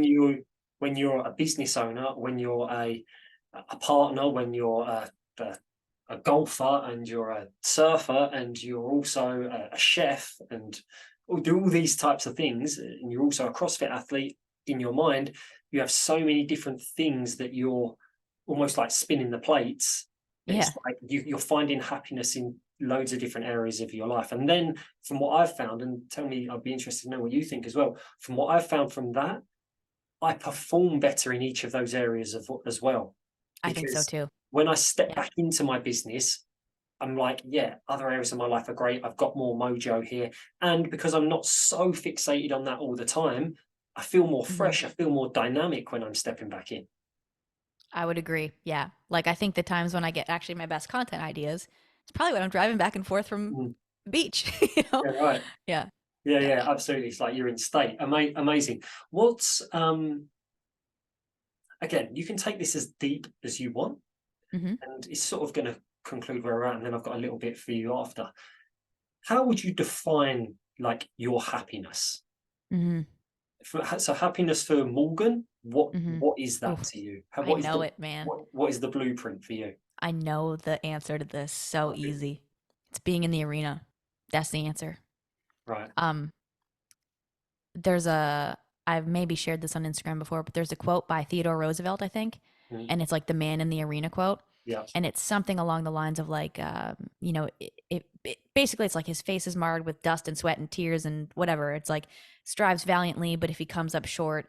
when you're a business owner, when you're a partner, when you're a golfer and you're a surfer and you're also a chef and do all these types of things, and you're also a CrossFit athlete in your mind, you have so many different things that you're almost like spinning the plates. Yeah. It's like you're finding happiness in loads of different areas of your life. And then from what I've found, and tell me, I'd be interested to know what you think as well. From what I've found from that, I perform better in each of those areas as well. I think so Because too. when I step Yeah. back into my business, I'm like, yeah, other areas of my life are great. I've got more mojo here. And because I'm not so fixated on that all the time, I feel more Mhm. fresh. I feel more dynamic when I'm stepping back in. I would agree. Yeah. Like I think the times when I get actually my best content ideas, it's probably when I'm driving back and forth from Mm, the beach, you know? yeah, right. Yeah. Yeah, Yeah. yeah, absolutely. It's like you're in state. Amazing. What's again, you can take this as deep as you want, Mhm. and it's sort of going to conclude where we're at, and then I've got a little bit for you after. How would you define like your happiness? Mhm. So happiness for Morgan, Mhm. what is that Oof. to you? I know it, man. What is the blueprint for you? I know the answer to this so Okay. easy. It's being in the arena. That's the answer. Right. Um there's a I've maybe shared this on Instagram before, but there's a quote by Theodore Roosevelt, I think, Mm, and it's like the man in the arena quote, yeah. and it's something along the lines of like, basically it's like his face is marred with dust and sweat and tears and whatever. It's like strives valiantly, but if he comes up short,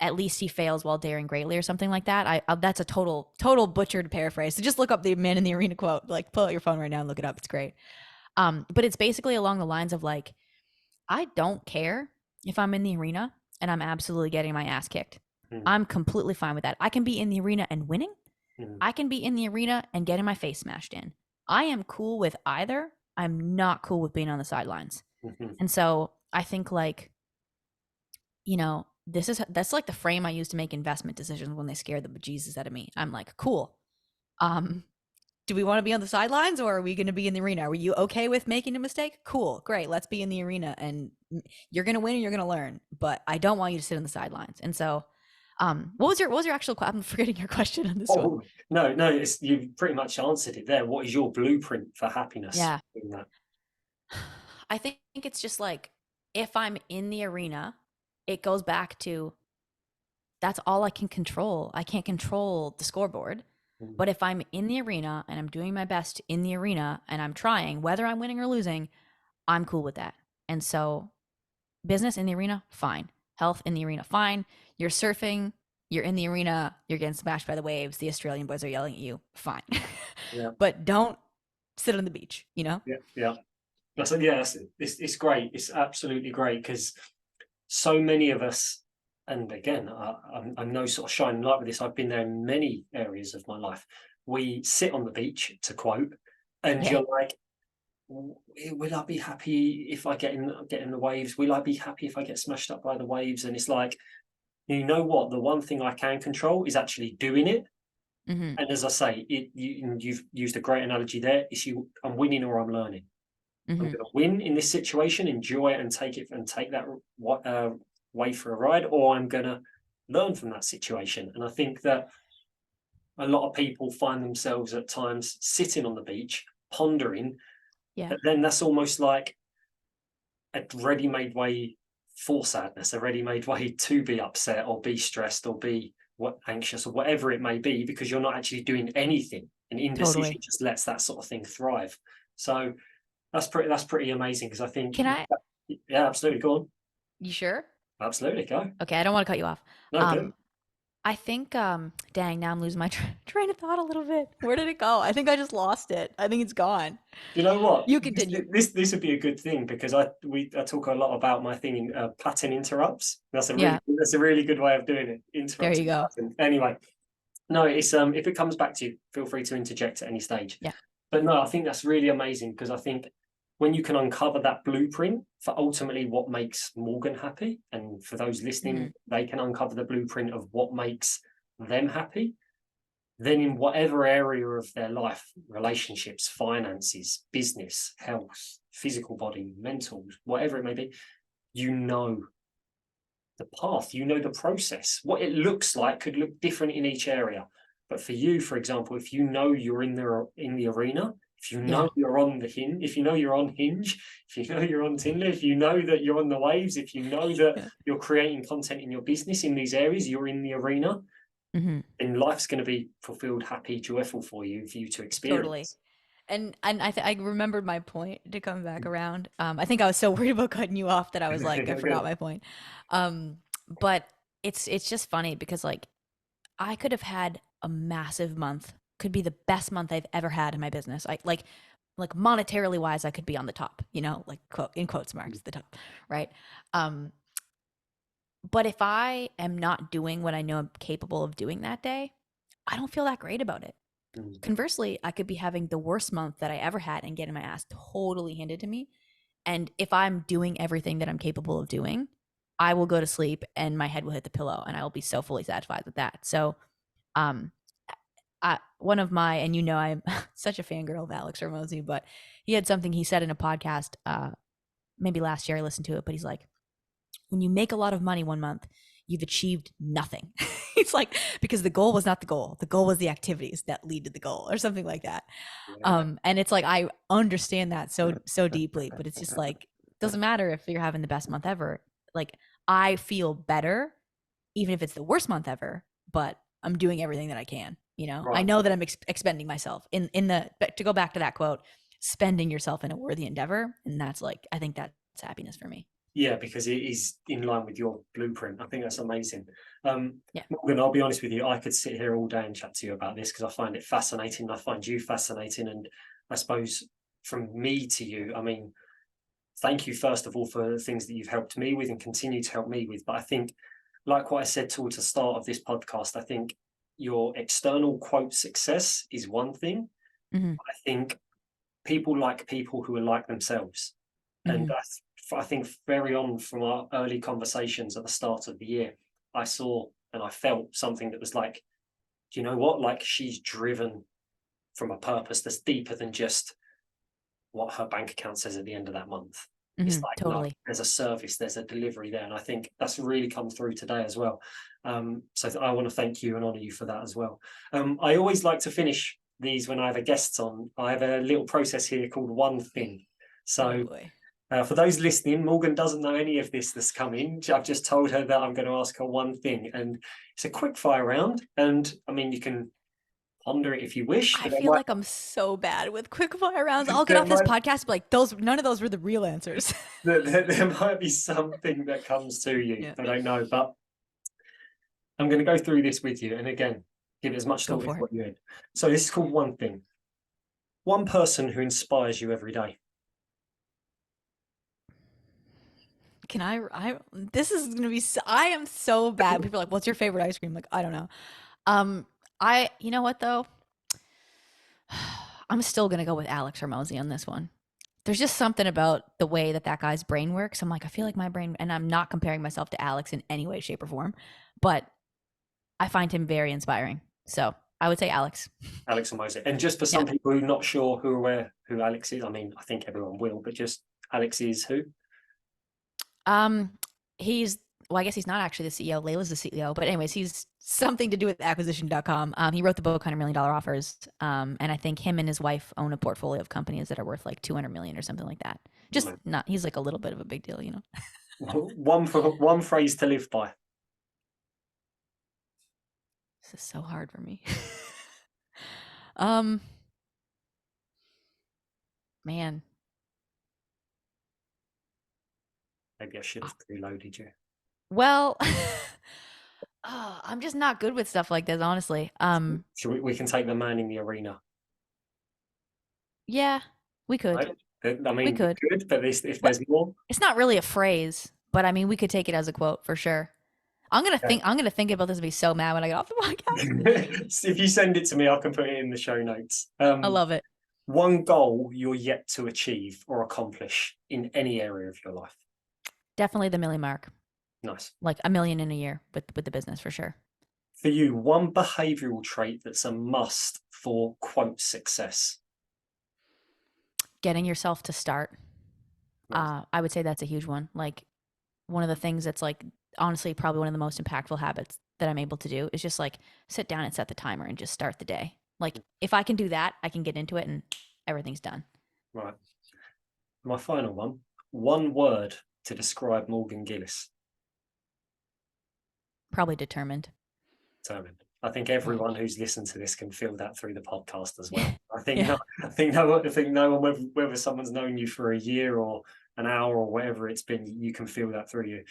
at least he fails while daring greatly, or something like that. That's a total butchered paraphrase. So just look up the man in the arena quote. Like pull out your phone right now and look it up. It's great. But it's basically along the lines of like, I don't care if I'm in the arena and I'm absolutely getting my ass kicked. Mm, I'm completely fine with that. I can be in the arena and winning. mm, I can be in the arena and getting my face smashed in. I am cool with either. I'm not cool with being on the sidelines. mhm, And so I think like, that's like the frame I use to make investment decisions when they scare the bejesus out of me. I'm like, cool. Um, do we want to be on the sidelines or are we going to be in the arena? Are you okay with making a mistake? Cool, great. Let's be in the arena and you're going to win and you're going to learn. But I don't want you to sit on the sidelines. And so, what was your actual? I'm forgetting your question on this one. Oh, no, no, you pretty much answered it there. What is your blueprint for happiness Yeah, in that? I think it's just like if I'm in the arena, it goes back to that's all I can control. I can't control the scoreboard. Mm, But if I'm in the arena and I'm doing my best in the arena and I'm trying, whether I'm winning or losing, I'm cool with that. And so, business in the arena, fine. Health in the arena, fine. You're surfing, you're in the arena, you're getting smashed by the waves, the Australian boys are yelling at you, fine. yeah, But don't sit on the beach, you know? yeah, yeah. It's great. It's absolutely great because so many of us, and again, I'm no sort of shining light with this. I've been there in many areas of my life. We sit on the beach, to quote, and Yeah. you're like, will I be happy if I get in the waves? Will I be happy if I get smashed up by the waves? And it's like, you know what? The one thing I can control is actually doing it. Mm-hmm. And as I say, you've used a great analogy there. I'm winning or I'm learning. I'm Mm-hmm. going to win in this situation, enjoy it, and take that way for a ride, or I'm going to learn from that situation. And I think that a lot of people find themselves at times sitting on the beach pondering, Yeah. but then that's almost like a ready-made way for sadness, a ready-made way to be upset or be stressed or be anxious or whatever it may be, because you're not actually doing anything. And indecision Totally. just lets that sort of thing thrive. So that's pretty amazing because I think, Can I yeah, absolutely, go on, you sure? absolutely, go, Okay, I don't want to cut you off. no, do. Um I think dang, now I'm losing my train of thought a little bit. Where did it go? I think I just lost it. I think it's gone. You know what? You This, continue. this this would be a good thing because I talk a lot about my thing in pattern interrupts. Yeah, That's a really good way of doing it. there you Interrupting go. pattern. Anyway, no, it's if it comes back to you, feel free to interject at any stage. Yeah. But no, I think that's really amazing because I think when you can uncover that blueprint for ultimately what makes Morgan happy, and for those Hmm. listening, they can uncover the blueprint of what makes them happy, then in whatever area of their life, relationships, finances, business, health, physical body, mental, whatever it may be, you know the path, you know the process. What it looks like could look different in each area. But for you, for example, if you know you're in the arena, if you know Yeah. you're on the hinge, if you know you're on Hinge, if you know you're on Tinder, if you know that you're on the waves, if you know that Yeah. you're creating content in your business in these areas, you're in the arena, Hmm. then life's going to be fulfilled, happy, joyful for you to Totally. experience. And I remembered my point to come back around. I think I was so worried about cutting you off that I was like, I forgot Good. my point. But it's just funny because like I could have had a massive month, could be the best month I've ever had in my business. I like monetarily wise, I could be on the top, like quote in quotes marks, the top, right? Um, but if I am not doing what I know I'm capable of doing that day, I don't feel that great about it. Mm, Conversely, I could be having the worst month that I ever had and getting my ass totally handed to me. And if I'm doing everything that I'm capable of doing, I will go to sleep and my head will hit the pillow and I will be so fully satisfied with that. So, um, one of my, and I'm such a fangirl of Alex Ramosi, but he had something he said in a podcast, maybe last year I listened to it, but he's like, when you make a lot of money one month, you've achieved nothing. It's like, because the goal was not the goal. The goal was the activities that lead to the goal or something like that. yeah. And it's like, I understand that so deeply, but it's just like doesn't matter if you're having the best month ever. Like, I feel better, even if it's the worst month ever, but I'm doing everything that I can. I Right. know that I'm expending myself to go back to that quote, spending yourself in a worthy endeavor. And that's like, I think that's happiness for me. Yeah, because it is in line with your blueprint. I think that's amazing. Yeah. Morgan, I'll be honest with you, I could sit here all day and chat to you about this because I find it fascinating. I find you fascinating. And I suppose from me to you, I mean, thank you, first of all, for the things that you've helped me with and continue to help me with. But I think, like what I said towards the start of this podcast, I think your external quote success is one thing. Mm-hmm. I think people like people who are like themselves. And Mm-hmm. that's, I think, very on from our early conversations at the start of the year, I saw and I felt something that was like, do you know what? Like, she's driven from a purpose that's deeper than just what her bank account says at the end of that month. It's Mm-hmm. like, no, Totally. there's a service, there's a delivery there. And I think that's really come through today as well. So I want to thank you and honor you for that as well. I always like to finish these when I have a guest on. I have a little process here called one thing. Oh So boy. for those listening, Morgan doesn't know any of this that's coming. I've just told her that I'm going to ask her one thing, and it's a quick fire round. And I mean, you can ponder it if you wish, I but there feel might, like I'm so bad with quick fire rounds. I'll get there off this might, podcast, but like none of those were the real answers. there might be something that comes to you. Yeah. I don't know, but I'm going to go through this with you. And again, give it as much Go thought as for it. what you had. So this is called one thing. One person who inspires you every day. Can this is gonna be I am so bad. People are like, what's your favorite ice cream? Like, I don't know. You know what though? I'm still gonna go with Alex Ramosi on this one. There's just something about the way that guy's brain works. I'm like, I feel like my brain, and I'm not comparing myself to Alex in any way, shape, or form, but I find him very inspiring. So I would say Alex. Alex and Moses. And just for Yeah. some people who are not sure who are aware who Alex is, I mean, I think everyone will, but just Alex is who? He's well, I guess he's not actually the CEO. Layla's the CEO, but anyways, he's something to do with acquisition.com. He wrote the book $100 million offers. And I think him and his wife own a portfolio of companies that are worth like 200 million or something like that. Just not, he's like a little bit of a big deal, One phrase to live by. This is so hard for me. Man. Maybe I should have preloaded you. Well, I'm just not good with stuff like this, honestly. We can take the man in the arena. Yeah, we could. Right? I mean, we could. Good, but if there's more, it's not really a phrase, but I mean, we could take it as a quote for sure. I'm gonna think about this and be so mad when I get off the podcast. If you send it to me, I can put it in the show notes. I love it. One goal you're yet to achieve or accomplish in any area of your life. Definitely the million mark. Nice. Like $1 million in a year with the business for sure. For you, one behavioral trait that's a must for quote success. Getting yourself to start. Nice. I would say that's a huge one. Like, one of the things that's like honestly probably one of the most impactful habits that I'm able to do is just like sit down and set the timer and just start the day. Like, if I can do that, I can get into it and everything's done. Right. My final one word to describe Morgan Gillis. Probably determined. Determined. I think everyone who's listened to this can feel that through the podcast as well. I think no one, whether someone's known you for a year or an hour or whatever it's been, you can feel that through you.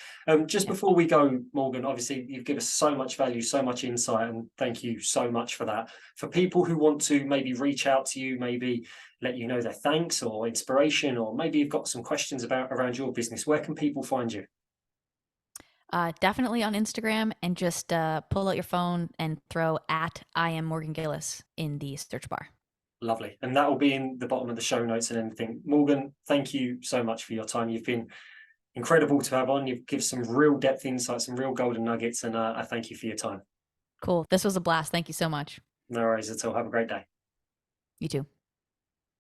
Before we go, Morgan, obviously you've given us so much value, so much insight, and thank you so much for that. For people who want to maybe reach out to you, maybe let you know their thanks or inspiration, or maybe you've got some questions around your business, where can people find you? Definitely on Instagram, and just pull out your phone and throw at I am Morgan Gillis in the search bar. Lovely. And that will be in the bottom of the show notes and everything. Morgan, thank you so much for your time. You've been incredible to have on. You've given some real depth insights, some real golden nuggets, and I thank you for your time. Cool. This was a blast. Thank you so much. No worries at all. Have a great day. You too.